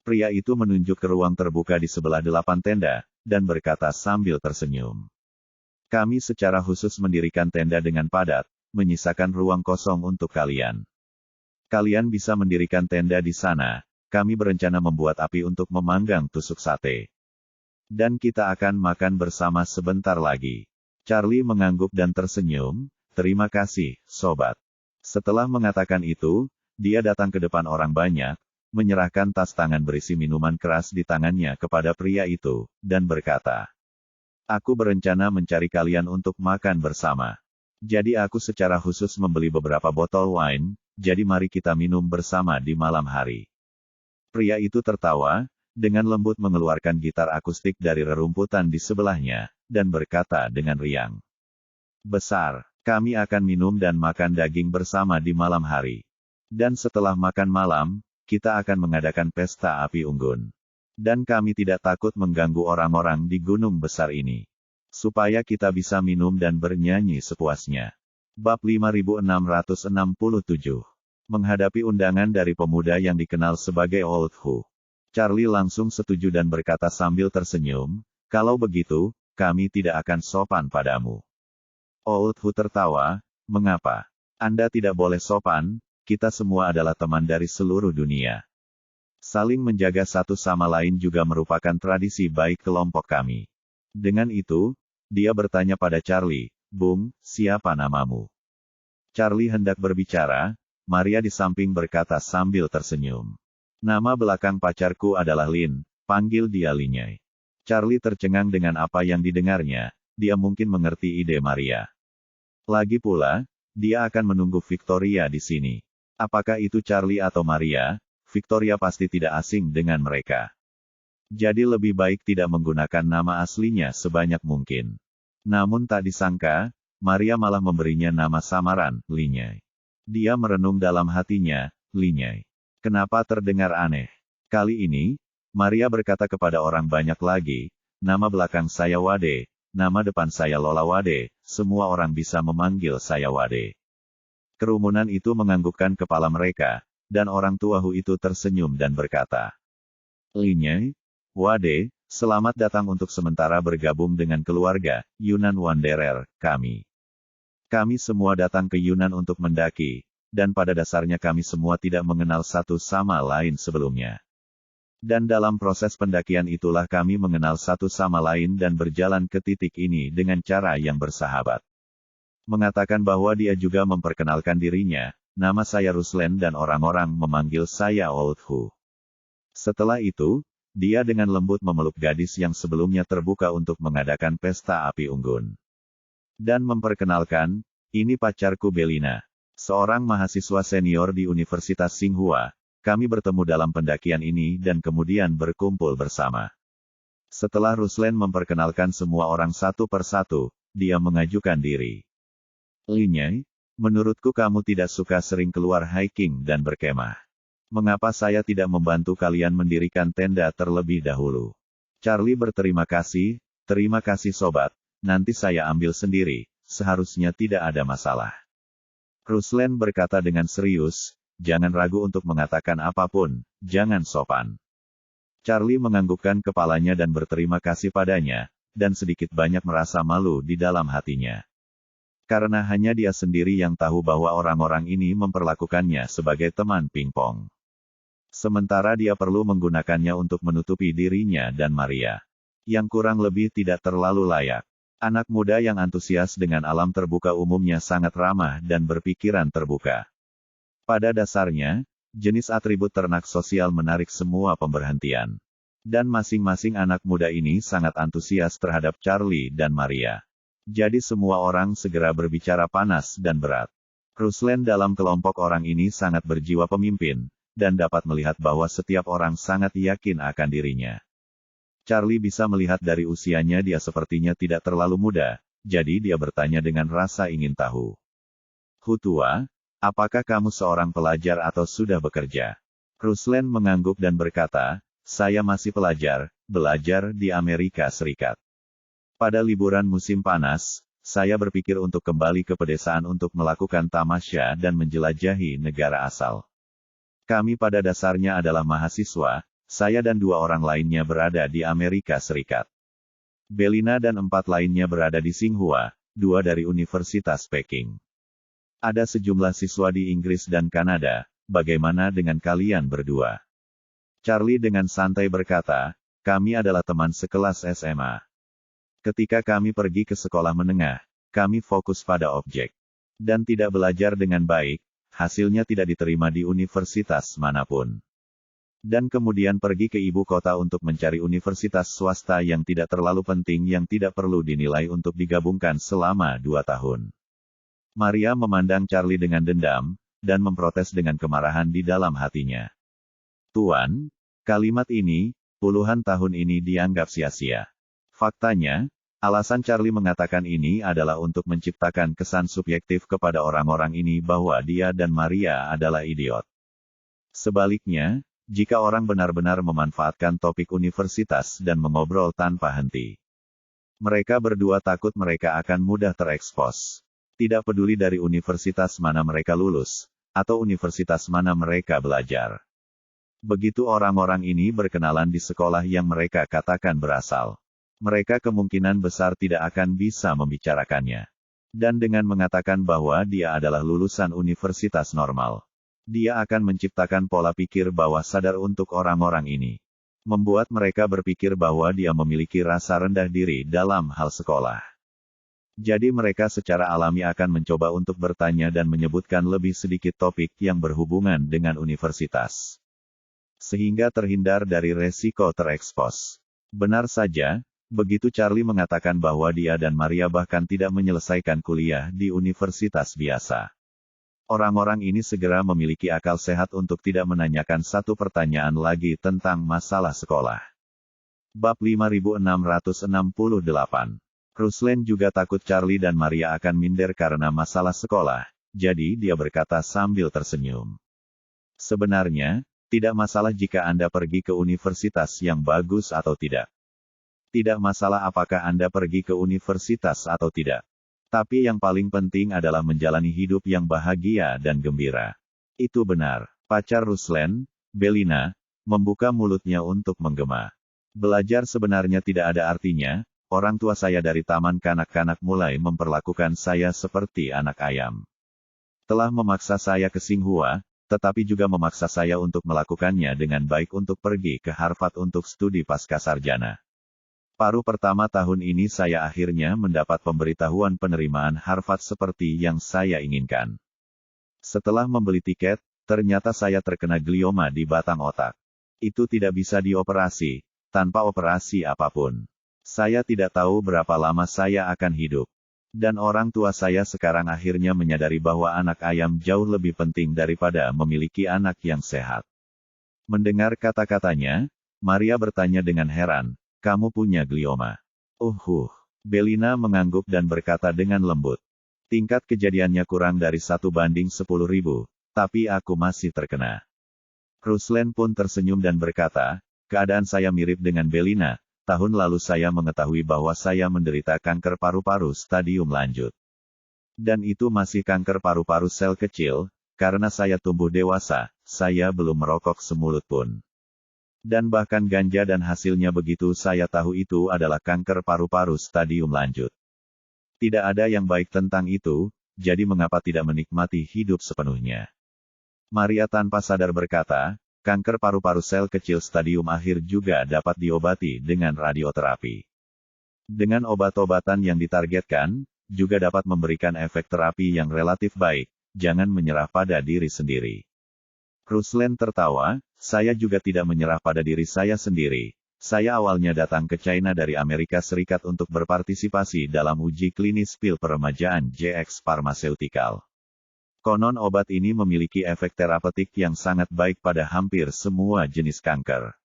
Pria itu menunjuk ke ruang terbuka di sebelah 8 tenda, dan berkata sambil tersenyum. Kami secara khusus mendirikan tenda dengan padat, menyisakan ruang kosong untuk kalian. Kalian bisa mendirikan tenda di sana, kami berencana membuat api untuk memanggang tusuk sate. Dan kita akan makan bersama sebentar lagi. Charlie mengangguk dan tersenyum, terima kasih, sobat. Setelah mengatakan itu, dia datang ke depan orang banyak, menyerahkan tas tangan berisi minuman keras di tangannya kepada pria itu, dan berkata, aku berencana mencari kalian untuk makan bersama. Jadi aku secara khusus membeli beberapa botol wine, jadi mari kita minum bersama di malam hari. Pria itu tertawa, dengan lembut mengeluarkan gitar akustik dari rerumputan di sebelahnya, dan berkata dengan riang. Besar, kami akan minum dan makan daging bersama di malam hari. Dan setelah makan malam, kita akan mengadakan pesta api unggun. Dan kami tidak takut mengganggu orang-orang di gunung besar ini. Supaya kita bisa minum dan bernyanyi sepuasnya. Bab 5667. Menghadapi undangan dari pemuda yang dikenal sebagai Old Who. Charlie langsung setuju dan berkata sambil tersenyum, kalau begitu, kami tidak akan sopan padamu. Old Who tertawa, mengapa? Anda tidak boleh sopan? Kita semua adalah teman dari seluruh dunia. Saling menjaga satu sama lain juga merupakan tradisi baik kelompok kami. Dengan itu, dia bertanya pada Charlie, Bung, siapa namamu? Charlie hendak berbicara, Maria di samping berkata sambil tersenyum. Nama belakang pacarku adalah Lin, panggil dia Linyai. Charlie tercengang dengan apa yang didengarnya, dia mungkin mengerti ide Maria. Lagi pula, dia akan menunggu Victoria di sini. Apakah itu Charlie atau Maria, Victoria pasti tidak asing dengan mereka. Jadi lebih baik tidak menggunakan nama aslinya sebanyak mungkin. Namun tak disangka, Maria malah memberinya nama samaran, Linyai. Dia merenung dalam hatinya, Linyai. Kenapa terdengar aneh? Kali ini, Maria berkata kepada orang banyak lagi, nama belakang saya Wade, nama depan saya Lola Wade, semua orang bisa memanggil saya Wade. Kerumunan itu menganggukkan kepala mereka, dan orang tua Hu itu tersenyum dan berkata, Linyai, Wade, selamat datang untuk sementara bergabung dengan keluarga, Yunnan Wanderer, kami. Kami semua datang ke Yunnan untuk mendaki, dan pada dasarnya kami semua tidak mengenal satu sama lain sebelumnya. Dan dalam proses pendakian itulah kami mengenal satu sama lain dan berjalan ke titik ini dengan cara yang bersahabat. Mengatakan bahwa dia juga memperkenalkan dirinya, nama saya Ruslan dan orang-orang memanggil saya Old Who. Setelah itu, dia dengan lembut memeluk gadis yang sebelumnya terbuka untuk mengadakan pesta api unggun. Dan memperkenalkan, ini pacarku Belina, seorang mahasiswa senior di Universitas Tsinghua, kami bertemu dalam pendakian ini dan kemudian berkumpul bersama. Setelah Ruslan memperkenalkan semua orang satu persatu, dia mengajukan diri. Linyai, menurutku kamu tidak suka sering keluar hiking dan berkemah. Mengapa saya tidak membantu kalian mendirikan tenda terlebih dahulu? Charlie berterima kasih, terima kasih sobat, nanti saya ambil sendiri, seharusnya tidak ada masalah. Ruslan berkata dengan serius, jangan ragu untuk mengatakan apapun, jangan sopan. Charlie menganggukkan kepalanya dan berterima kasih padanya, dan sedikit banyak merasa malu di dalam hatinya. Karena hanya dia sendiri yang tahu bahwa orang-orang ini memperlakukannya sebagai teman pingpong. Sementara dia perlu menggunakannya untuk menutupi dirinya dan Maria. Yang kurang lebih tidak terlalu layak. Anak muda yang antusias dengan alam terbuka umumnya sangat ramah dan berpikiran terbuka. Pada dasarnya, jenis atribut ternak sosial menarik semua pemberhentian. Dan masing-masing anak muda ini sangat antusias terhadap Charlie dan Maria. Jadi semua orang segera berbicara panas dan berat. Ruslan dalam kelompok orang ini sangat berjiwa pemimpin, dan dapat melihat bahwa setiap orang sangat yakin akan dirinya. Charlie bisa melihat dari usianya dia sepertinya tidak terlalu muda, jadi dia bertanya dengan rasa ingin tahu. "Hutua, apakah kamu seorang pelajar atau sudah bekerja?" Ruslan mengangguk dan berkata, "Saya masih pelajar, belajar di Amerika Serikat. Pada liburan musim panas, saya berpikir untuk kembali ke pedesaan untuk melakukan tamasya dan menjelajahi negara asal. Kami pada dasarnya adalah mahasiswa, saya dan 2 orang lainnya berada di Amerika Serikat. Belina dan 4 lainnya berada di Tsinghua, 2 dari Universitas Peking. Ada sejumlah siswa di Inggris dan Kanada, bagaimana dengan kalian berdua?" Charlie dengan santai berkata, "Kami adalah teman sekelas SMA. Ketika kami pergi ke sekolah menengah, kami fokus pada objek. Dan tidak belajar dengan baik, hasilnya tidak diterima di universitas manapun. Dan kemudian pergi ke ibu kota untuk mencari universitas swasta yang tidak terlalu penting yang tidak perlu dinilai untuk digabungkan selama 2 tahun." Maria memandang Charlie dengan dendam, dan memprotes dengan kemarahan di dalam hatinya. "Tuan, kalimat ini, puluhan tahun ini dianggap sia-sia." Faktanya, alasan Charlie mengatakan ini adalah untuk menciptakan kesan subjektif kepada orang-orang ini bahwa dia dan Maria adalah idiot. Sebaliknya, jika orang benar-benar memanfaatkan topik universitas dan mengobrol tanpa henti, mereka berdua takut mereka akan mudah terekspos. Tidak peduli dari universitas mana mereka lulus, atau universitas mana mereka belajar. Begitu orang-orang ini berkenalan di sekolah yang mereka katakan berasal, mereka kemungkinan besar tidak akan bisa membicarakannya. Dan dengan mengatakan bahwa dia adalah lulusan universitas normal, dia akan menciptakan pola pikir bawah sadar untuk orang-orang ini. Membuat mereka berpikir bahwa dia memiliki rasa rendah diri dalam hal sekolah. Jadi mereka secara alami akan mencoba untuk bertanya dan menyebutkan lebih sedikit topik yang berhubungan dengan universitas. Sehingga terhindar dari resiko terekspos. Benar saja, begitu Charlie mengatakan bahwa dia dan Maria bahkan tidak menyelesaikan kuliah di universitas biasa. Orang-orang ini segera memiliki akal sehat untuk tidak menanyakan satu pertanyaan lagi tentang masalah sekolah. Bab 5668. Ruslan juga takut Charlie dan Maria akan minder karena masalah sekolah, jadi dia berkata sambil tersenyum. "Sebenarnya, tidak masalah jika Anda pergi ke universitas yang bagus atau tidak. Tidak masalah apakah Anda pergi ke universitas atau tidak. Tapi yang paling penting adalah menjalani hidup yang bahagia dan gembira." Itu benar. Pacar Ruslan, Belina, membuka mulutnya untuk menggema. "Belajar sebenarnya tidak ada artinya. Orang tua saya dari taman kanak-kanak mulai memperlakukan saya seperti anak ayam. Telah memaksa saya ke Tsinghua, tetapi juga memaksa saya untuk melakukannya dengan baik untuk pergi ke Harvard untuk studi pascasarjana. Paruh pertama tahun ini saya akhirnya mendapat pemberitahuan penerimaan Harvard seperti yang saya inginkan. Setelah membeli tiket, ternyata saya terkena glioma di batang otak. Itu tidak bisa dioperasi, tanpa operasi apapun. Saya tidak tahu berapa lama saya akan hidup. Dan orang tua saya sekarang akhirnya menyadari bahwa anak ayam jauh lebih penting daripada memiliki anak yang sehat." Mendengar kata-katanya, Maria bertanya dengan heran, "Kamu punya glioma?" Belina mengangguk dan berkata dengan lembut, "Tingkat kejadiannya kurang dari 1/10.000, tapi aku masih terkena." Ruslan pun tersenyum dan berkata, "Keadaan saya mirip dengan Belina. Tahun lalu saya mengetahui bahwa saya menderita kanker paru-paru stadium lanjut. Dan itu masih kanker paru-paru sel kecil, karena saya tumbuh dewasa, saya belum merokok semulut pun. Dan bahkan ganja dan hasilnya begitu saya tahu itu adalah kanker paru-paru stadium lanjut." Tidak ada yang baik tentang itu, jadi mengapa tidak menikmati hidup sepenuhnya? Maria tanpa sadar berkata, kanker paru-paru sel kecil stadium akhir juga dapat diobati dengan radioterapi. Dengan obat-obatan yang ditargetkan, juga dapat memberikan efek terapi yang relatif baik, jangan menyerah pada diri sendiri. Ruslan tertawa, saya juga tidak menyerah pada diri saya sendiri. Saya awalnya datang ke China dari Amerika Serikat untuk berpartisipasi dalam uji klinis pil peremajaan JX Pharmaceutical. Konon obat ini memiliki efek terapeutik yang sangat baik pada hampir semua jenis kanker.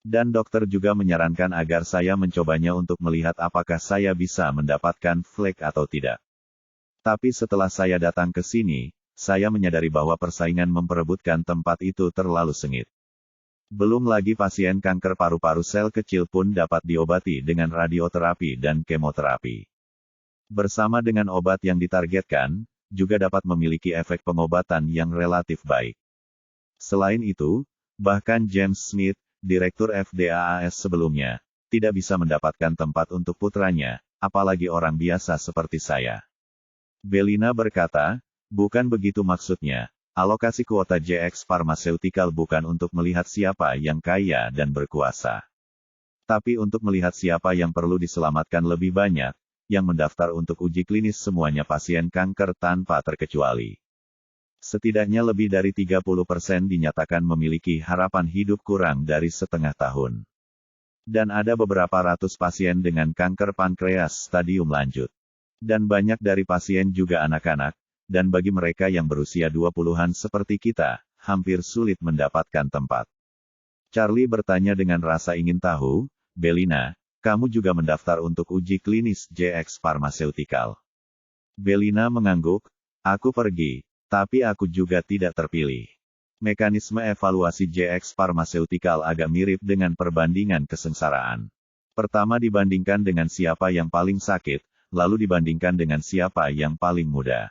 Dan dokter juga menyarankan agar saya mencobanya untuk melihat apakah saya bisa mendapatkan flek atau tidak. Tapi setelah saya datang ke sini, saya menyadari bahwa persaingan memperebutkan tempat itu terlalu sengit. Belum lagi pasien kanker paru-paru sel kecil pun dapat diobati dengan radioterapi dan kemoterapi. Bersama dengan obat yang ditargetkan, juga dapat memiliki efek pengobatan yang relatif baik. Selain itu, bahkan James Smith, Direktur FDAAS sebelumnya, tidak bisa mendapatkan tempat untuk putranya, apalagi orang biasa seperti saya. Belina berkata, bukan begitu maksudnya, alokasi kuota JX Pharmaceutical bukan untuk melihat siapa yang kaya dan berkuasa. Tapi untuk melihat siapa yang perlu diselamatkan lebih banyak, yang mendaftar untuk uji klinis semuanya pasien kanker tanpa terkecuali. Setidaknya lebih dari 30% dinyatakan memiliki harapan hidup kurang dari setengah tahun. Dan ada beberapa ratus pasien dengan kanker pankreas stadium lanjut. Dan banyak dari pasien juga anak-anak, dan bagi mereka yang berusia 20-an seperti kita, hampir sulit mendapatkan tempat. Charlie bertanya dengan rasa ingin tahu, Belina, kamu juga mendaftar untuk uji klinis JX Pharmaceutical. Belina mengangguk, aku pergi. Tapi aku juga tidak terpilih. Mekanisme evaluasi JX Pharmaceutical agak mirip dengan perbandingan kesengsaraan. Pertama dibandingkan dengan siapa yang paling sakit, lalu dibandingkan dengan siapa yang paling muda.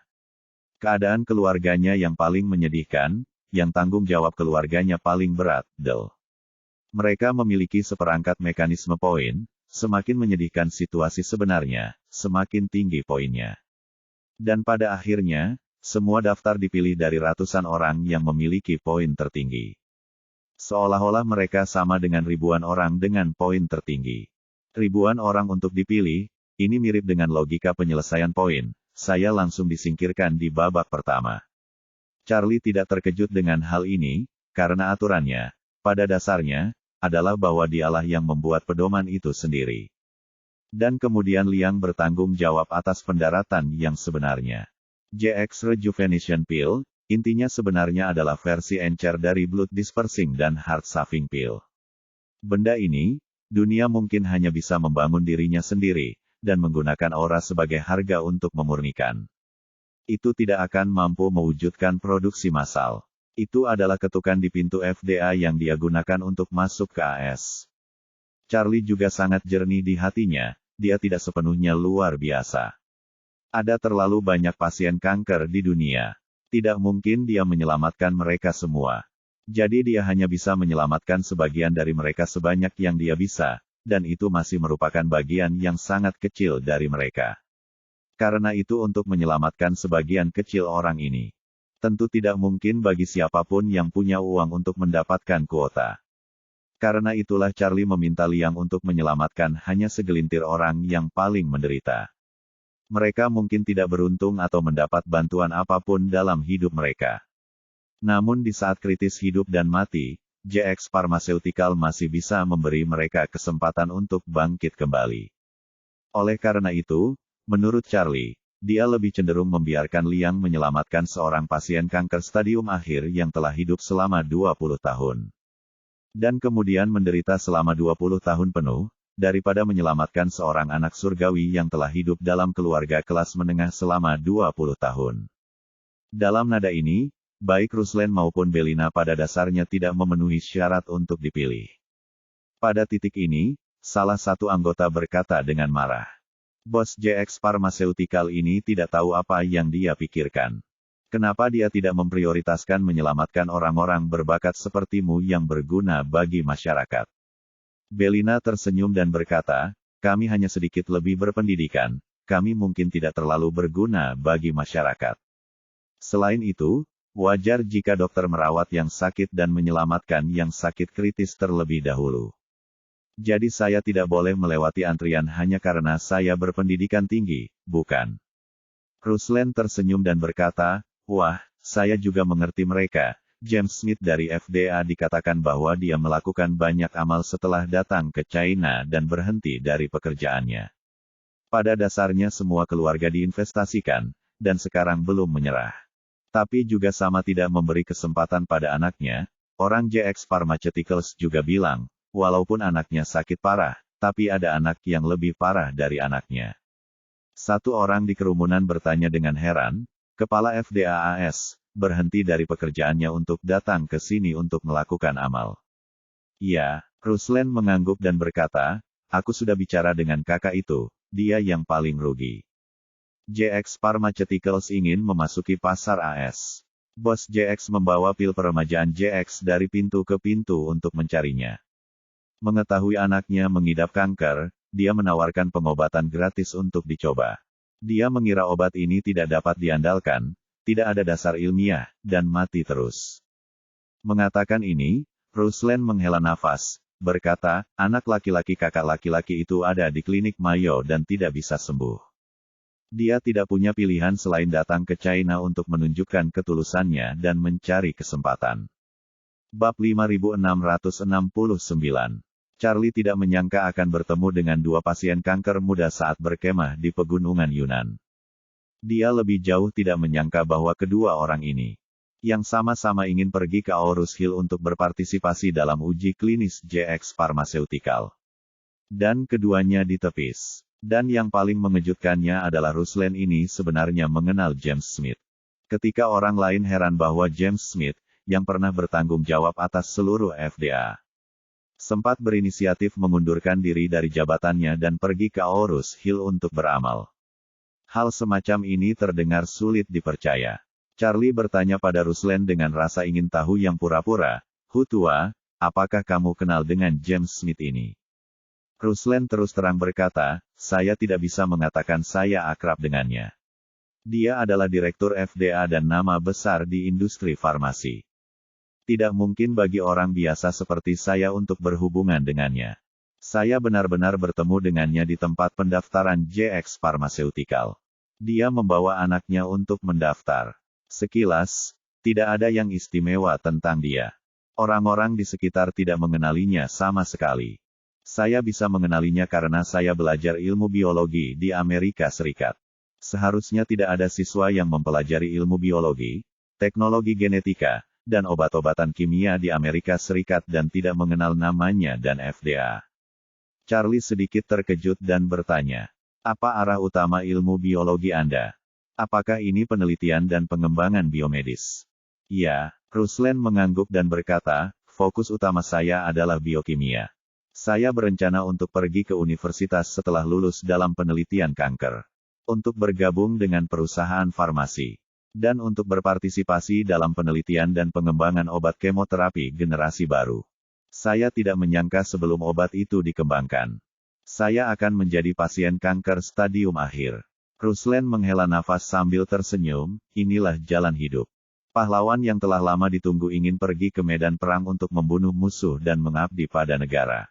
Keadaan keluarganya yang paling menyedihkan, yang tanggung jawab keluarganya paling berat, Del. Mereka memiliki seperangkat mekanisme poin, semakin menyedihkan situasi sebenarnya, semakin tinggi poinnya. Dan pada akhirnya, semua daftar dipilih dari ratusan orang yang memiliki poin tertinggi. Seolah-olah mereka sama dengan ribuan orang dengan poin tertinggi. Ribuan orang untuk dipilih, ini mirip dengan logika penyelesaian poin, saya langsung disingkirkan di babak pertama. Charlie tidak terkejut dengan hal ini, karena aturannya, pada dasarnya, adalah bahwa dialah yang membuat pedoman itu sendiri. Dan kemudian Liang bertanggung jawab atas pendaratan yang sebenarnya. JX Rejuvenation Pill, intinya sebenarnya adalah versi encer dari Blood Dispersing dan Heart Saving Pill. Benda ini, dunia mungkin hanya bisa membangun dirinya sendiri, dan menggunakan aura sebagai harga untuk memurnikan. Itu tidak akan mampu mewujudkan produksi massal. Itu adalah ketukan di pintu FDA yang dia gunakan untuk masuk ke AS. Charlie juga sangat jernih di hatinya, dia tidak sepenuhnya luar biasa. Ada terlalu banyak pasien kanker di dunia. Tidak mungkin dia menyelamatkan mereka semua. Jadi dia hanya bisa menyelamatkan sebagian dari mereka sebanyak yang dia bisa, dan itu masih merupakan bagian yang sangat kecil dari mereka. Karena itu untuk menyelamatkan sebagian kecil orang ini, tentu tidak mungkin bagi siapapun yang punya uang untuk mendapatkan kuota. Karena itulah Charlie meminta Liang untuk menyelamatkan hanya segelintir orang yang paling menderita. Mereka mungkin tidak beruntung atau mendapat bantuan apapun dalam hidup mereka. Namun di saat kritis hidup dan mati, JX Pharmaceutical masih bisa memberi mereka kesempatan untuk bangkit kembali. Oleh karena itu, menurut Charlie, dia lebih cenderung membiarkan Liang menyelamatkan seorang pasien kanker stadium akhir yang telah hidup selama 20 tahun. Dan kemudian menderita selama 20 tahun penuh, daripada menyelamatkan seorang anak surgawi yang telah hidup dalam keluarga kelas menengah selama 20 tahun. Dalam nada ini, baik Ruslan maupun Belina pada dasarnya tidak memenuhi syarat untuk dipilih. Pada titik ini, salah satu anggota berkata dengan marah. Bos JX Pharmaceutical ini tidak tahu apa yang dia pikirkan. Kenapa dia tidak memprioritaskan menyelamatkan orang-orang berbakat sepertimu yang berguna bagi masyarakat? Belina tersenyum dan berkata, kami hanya sedikit lebih berpendidikan, kami mungkin tidak terlalu berguna bagi masyarakat. Selain itu, wajar jika dokter merawat yang sakit dan menyelamatkan yang sakit kritis terlebih dahulu. Jadi saya tidak boleh melewati antrian hanya karena saya berpendidikan tinggi, bukan? Ruslan tersenyum dan berkata, wah, saya juga mengerti mereka. James Smith dari FDA dikatakan bahwa dia melakukan banyak amal setelah datang ke China dan berhenti dari pekerjaannya. Pada dasarnya semua keluarga diinvestasikan, dan sekarang belum menyerah. Tapi juga sama tidak memberi kesempatan pada anaknya. Orang JX Pharmaceuticals juga bilang, walaupun anaknya sakit parah, tapi ada anak yang lebih parah dari anaknya. Satu orang di kerumunan bertanya dengan heran, kepala FDAAS, berhenti dari pekerjaannya untuk datang ke sini untuk melakukan amal. Iya, Ruslan mengangguk dan berkata, aku sudah bicara dengan kakak itu, dia yang paling rugi. JX Pharmaceuticals ingin memasuki pasar AS. Bos JX membawa pil peremajaan JX dari pintu ke pintu untuk mencarinya. Mengetahui anaknya mengidap kanker, dia menawarkan pengobatan gratis untuk dicoba. Dia mengira obat ini tidak dapat diandalkan, tidak ada dasar ilmiah, dan mati terus. Mengatakan ini, Ruslan menghela nafas, berkata, anak laki-laki kakak laki-laki itu ada di klinik Mayo dan tidak bisa sembuh. Dia tidak punya pilihan selain datang ke China untuk menunjukkan ketulusannya dan mencari kesempatan. Bab 5669. Charlie tidak menyangka akan bertemu dengan dua pasien kanker muda saat berkemah di pegunungan Yunan. Dia lebih jauh tidak menyangka bahwa kedua orang ini, yang sama-sama ingin pergi ke Aarhus Hill untuk berpartisipasi dalam uji klinis JX Pharmaceutical. Dan keduanya ditepis. Dan yang paling mengejutkannya adalah Ruslan ini sebenarnya mengenal James Smith. Ketika orang lain heran bahwa James Smith, yang pernah bertanggung jawab atas seluruh FDA, sempat berinisiatif mengundurkan diri dari jabatannya dan pergi ke Aarhus Hill untuk beramal. Hal semacam ini terdengar sulit dipercaya. Charlie bertanya pada Ruslan dengan rasa ingin tahu yang pura-pura, Hutua, apakah kamu kenal dengan James Smith ini? Ruslan terus terang berkata, saya tidak bisa mengatakan saya akrab dengannya. Dia adalah direktur FDA dan nama besar di industri farmasi. Tidak mungkin bagi orang biasa seperti saya untuk berhubungan dengannya. Saya benar-benar bertemu dengannya di tempat pendaftaran JX Pharmaceutical. Dia membawa anaknya untuk mendaftar. Sekilas, tidak ada yang istimewa tentang dia. Orang-orang di sekitar tidak mengenalinya sama sekali. Saya bisa mengenalinya karena saya belajar ilmu biologi di Amerika Serikat. Seharusnya tidak ada siswa yang mempelajari ilmu biologi, teknologi genetika, dan obat-obatan kimia di Amerika Serikat dan tidak mengenal namanya dan FDA. Charlie sedikit terkejut dan bertanya, apa arah utama ilmu biologi Anda? Apakah ini penelitian dan pengembangan biomedis? Ya, Ruslan mengangguk dan berkata, fokus utama saya adalah biokimia. Saya berencana untuk pergi ke universitas setelah lulus dalam penelitian kanker. Untuk bergabung dengan perusahaan farmasi. Dan untuk berpartisipasi dalam penelitian dan pengembangan obat kemoterapi generasi baru. Saya tidak menyangka sebelum obat itu dikembangkan. Saya akan menjadi pasien kanker stadium akhir. Ruslan menghela nafas sambil tersenyum, inilah jalan hidup. Pahlawan yang telah lama ditunggu ingin pergi ke medan perang untuk membunuh musuh dan mengabdi pada negara.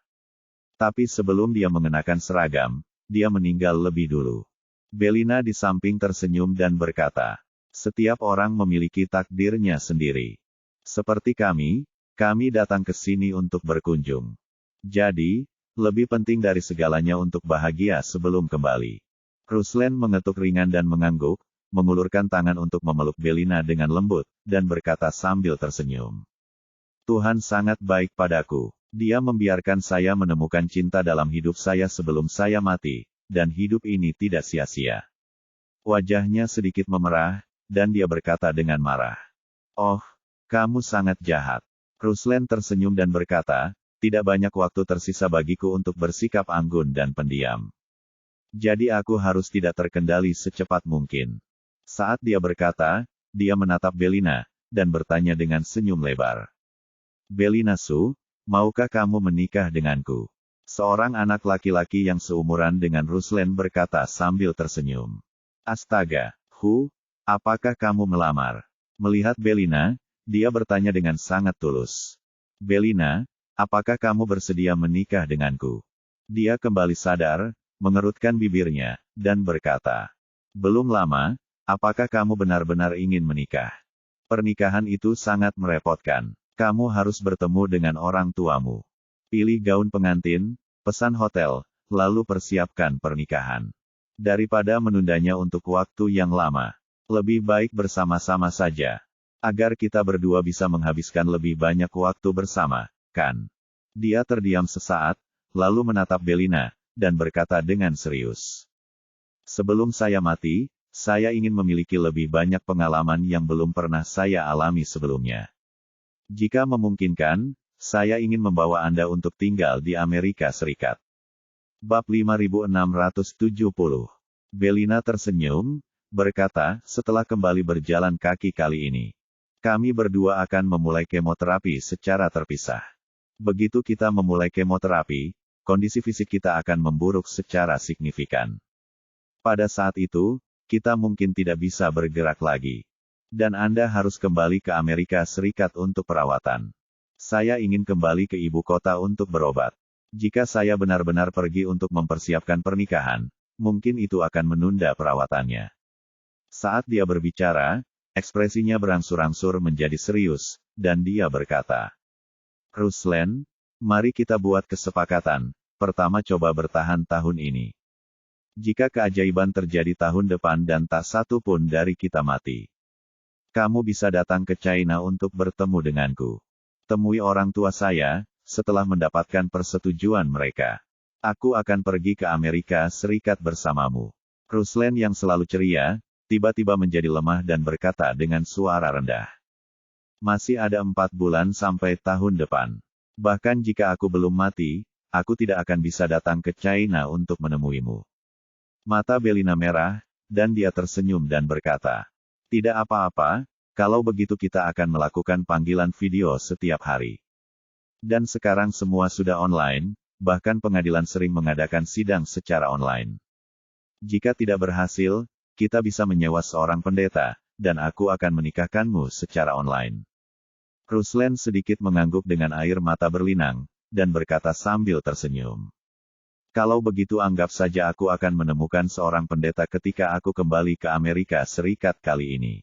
Tapi sebelum dia mengenakan seragam, dia meninggal lebih dulu. Belina di samping tersenyum dan berkata, setiap orang memiliki takdirnya sendiri. Seperti kami datang ke sini untuk berkunjung. Jadi, lebih penting dari segalanya untuk bahagia sebelum kembali. Ruslan mengetuk ringan dan mengangguk, mengulurkan tangan untuk memeluk Belina dengan lembut, dan berkata sambil tersenyum. Tuhan sangat baik padaku. Dia membiarkan saya menemukan cinta dalam hidup saya sebelum saya mati, dan hidup ini tidak sia-sia. Wajahnya sedikit memerah, dan dia berkata dengan marah. Oh, kamu sangat jahat. Ruslan tersenyum dan berkata, tidak banyak waktu tersisa bagiku untuk bersikap anggun dan pendiam. Jadi aku harus tidak terkendali secepat mungkin. Saat dia berkata, dia menatap Belina, dan bertanya dengan senyum lebar. Belina Su, maukah kamu menikah denganku? Seorang anak laki-laki yang seumuran dengan Ruslan berkata sambil tersenyum. Astaga, apakah kamu melamar? Melihat Belina, dia bertanya dengan sangat tulus. Belina, apakah kamu bersedia menikah denganku? Dia kembali sadar, mengerutkan bibirnya, dan berkata, belum lama, apakah kamu benar-benar ingin menikah? Pernikahan itu sangat merepotkan. Kamu harus bertemu dengan orang tuamu. Pilih gaun pengantin, pesan hotel, lalu persiapkan pernikahan. Daripada menundanya untuk waktu yang lama, lebih baik bersama-sama saja. Agar kita berdua bisa menghabiskan lebih banyak waktu bersama, kan? Dia terdiam sesaat, lalu menatap Belina, dan berkata dengan serius. Sebelum saya mati, saya ingin memiliki lebih banyak pengalaman yang belum pernah saya alami sebelumnya. Jika memungkinkan, saya ingin membawa Anda untuk tinggal di Amerika Serikat. Bab 5670. Belina tersenyum, berkata, setelah kembali berjalan kaki kali ini, kami berdua akan memulai kemoterapi secara terpisah. Begitu kita memulai kemoterapi, kondisi fisik kita akan memburuk secara signifikan. Pada saat itu, kita mungkin tidak bisa bergerak lagi. Dan Anda harus kembali ke Amerika Serikat untuk perawatan. Saya ingin kembali ke ibu kota untuk berobat. Jika saya benar-benar pergi untuk mempersiapkan pernikahan, mungkin itu akan menunda perawatannya. Saat dia berbicara, ekspresinya berangsur-angsur menjadi serius, dan dia berkata, Ruslan, mari kita buat kesepakatan, pertama coba bertahan tahun ini. Jika keajaiban terjadi tahun depan dan tak satu pun dari kita mati, kamu bisa datang ke China untuk bertemu denganku. Temui orang tua saya, setelah mendapatkan persetujuan mereka. Aku akan pergi ke Amerika Serikat bersamamu. Ruslan yang selalu ceria, tiba-tiba menjadi lemah dan berkata dengan suara rendah. Masih ada 4 bulan sampai tahun depan. Bahkan jika aku belum mati, aku tidak akan bisa datang ke China untuk menemuimu. Mata Belina merah, dan dia tersenyum dan berkata, tidak apa-apa, kalau begitu kita akan melakukan panggilan video setiap hari. Dan sekarang semua sudah online, bahkan pengadilan sering mengadakan sidang secara online. Jika tidak berhasil, kita bisa menyewa seorang pendeta, dan aku akan menikahkanmu secara online. Ruslan sedikit mengangguk dengan air mata berlinang, dan berkata sambil tersenyum. Kalau begitu anggap saja aku akan menemukan seorang pendeta ketika aku kembali ke Amerika Serikat kali ini.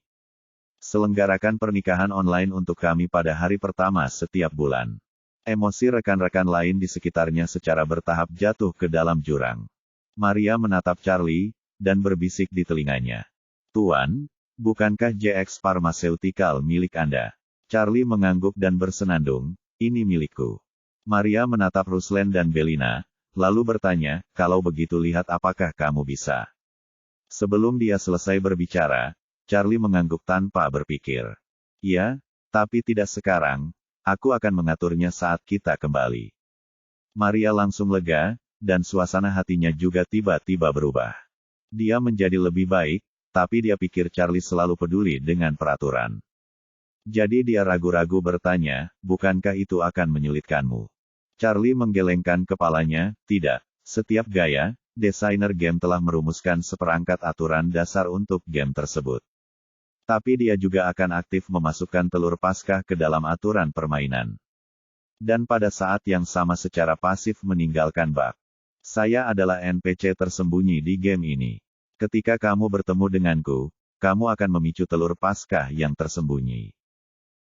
Selenggarakan pernikahan online untuk kami pada hari pertama setiap bulan. Emosi rekan-rekan lain di sekitarnya secara bertahap jatuh ke dalam jurang. Maria menatap Charlie, dan berbisik di telinganya. Tuan, bukankah JX Pharmaceutical milik Anda? Charlie mengangguk dan bersenandung, ini milikku. Maria menatap Ruslan dan Belina, lalu bertanya, kalau begitu lihat apakah kamu bisa. Sebelum dia selesai berbicara, Charlie mengangguk tanpa berpikir. Ya, tapi tidak sekarang, aku akan mengaturnya saat kita kembali. Maria langsung lega, dan suasana hatinya juga tiba-tiba berubah. Dia menjadi lebih baik, tapi dia pikir Charlie selalu peduli dengan peraturan. Jadi dia ragu-ragu bertanya, bukankah itu akan menyulitkanmu? Charlie menggelengkan kepalanya, tidak. Setiap gaya, desainer game telah merumuskan seperangkat aturan dasar untuk game tersebut. Tapi dia juga akan aktif memasukkan telur Paskah ke dalam aturan permainan. Dan pada saat yang sama secara pasif meninggalkan bug. Saya adalah NPC tersembunyi di game ini. Ketika kamu bertemu denganku, kamu akan memicu telur Paskah yang tersembunyi.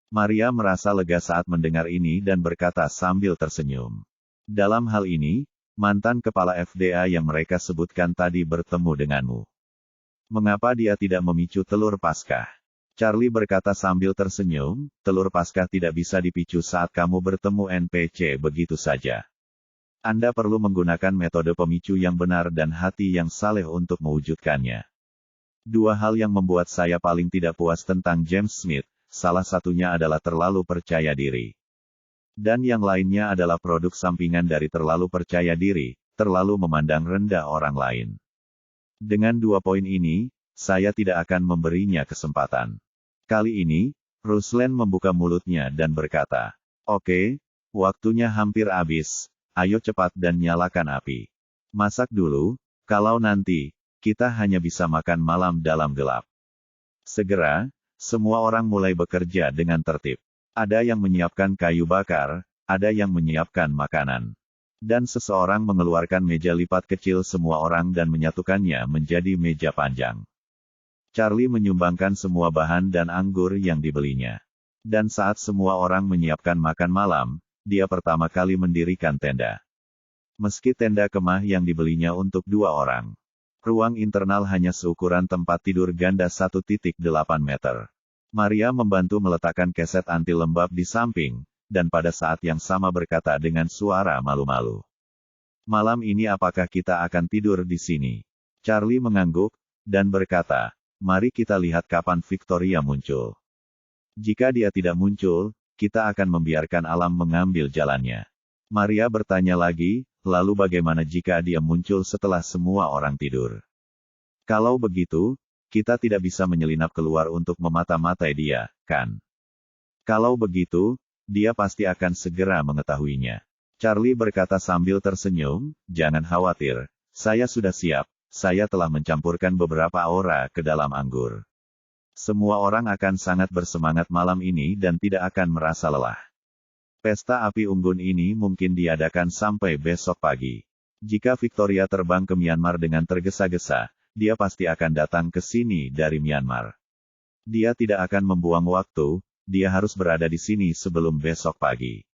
Maria merasa lega saat mendengar ini dan berkata sambil tersenyum. Dalam hal ini, mantan kepala FDA yang mereka sebutkan tadi bertemu denganmu. Mengapa dia tidak memicu telur Paskah? Charlie berkata sambil tersenyum, telur Paskah tidak bisa dipicu saat kamu bertemu NPC begitu saja. Anda perlu menggunakan metode pemicu yang benar dan hati yang saleh untuk mewujudkannya. Dua hal yang membuat saya paling tidak puas tentang James Smith. Salah satunya adalah terlalu percaya diri. Dan yang lainnya adalah produk sampingan dari terlalu percaya diri, terlalu memandang rendah orang lain. Dengan 2 poin ini, saya tidak akan memberinya kesempatan. Kali ini, Ruslan membuka mulutnya dan berkata, oke, waktunya hampir habis, ayo cepat dan nyalakan api. Masak dulu, kalau nanti, kita hanya bisa makan malam dalam gelap. Segera, semua orang mulai bekerja dengan tertib. Ada yang menyiapkan kayu bakar, ada yang menyiapkan makanan. Dan seseorang mengeluarkan meja lipat kecil semua orang dan menyatukannya menjadi meja panjang. Charlie menyumbangkan semua bahan dan anggur yang dibelinya. Dan saat semua orang menyiapkan makan malam, dia pertama kali mendirikan tenda. Meski tenda kemah yang dibelinya untuk 2 orang. Ruang internal hanya seukuran tempat tidur ganda 1,8 meter. Maria membantu meletakkan keset anti lembab di samping, dan pada saat yang sama berkata dengan suara malu-malu. Malam ini apakah kita akan tidur di sini? Charlie mengangguk, dan berkata, mari kita lihat kapan Victoria muncul. Jika dia tidak muncul, kita akan membiarkan alam mengambil jalannya. Maria bertanya lagi, lalu bagaimana jika dia muncul setelah semua orang tidur? Kalau begitu, kita tidak bisa menyelinap keluar untuk memata-matai dia, kan? Kalau begitu, dia pasti akan segera mengetahuinya. Charlie berkata sambil tersenyum, jangan khawatir, saya sudah siap, saya telah mencampurkan beberapa aura ke dalam anggur. Semua orang akan sangat bersemangat malam ini dan tidak akan merasa lelah. Pesta api unggun ini mungkin diadakan sampai besok pagi. Jika Victoria terbang ke Myanmar dengan tergesa-gesa, dia pasti akan datang ke sini dari Myanmar. Dia tidak akan membuang waktu, dia harus berada di sini sebelum besok pagi.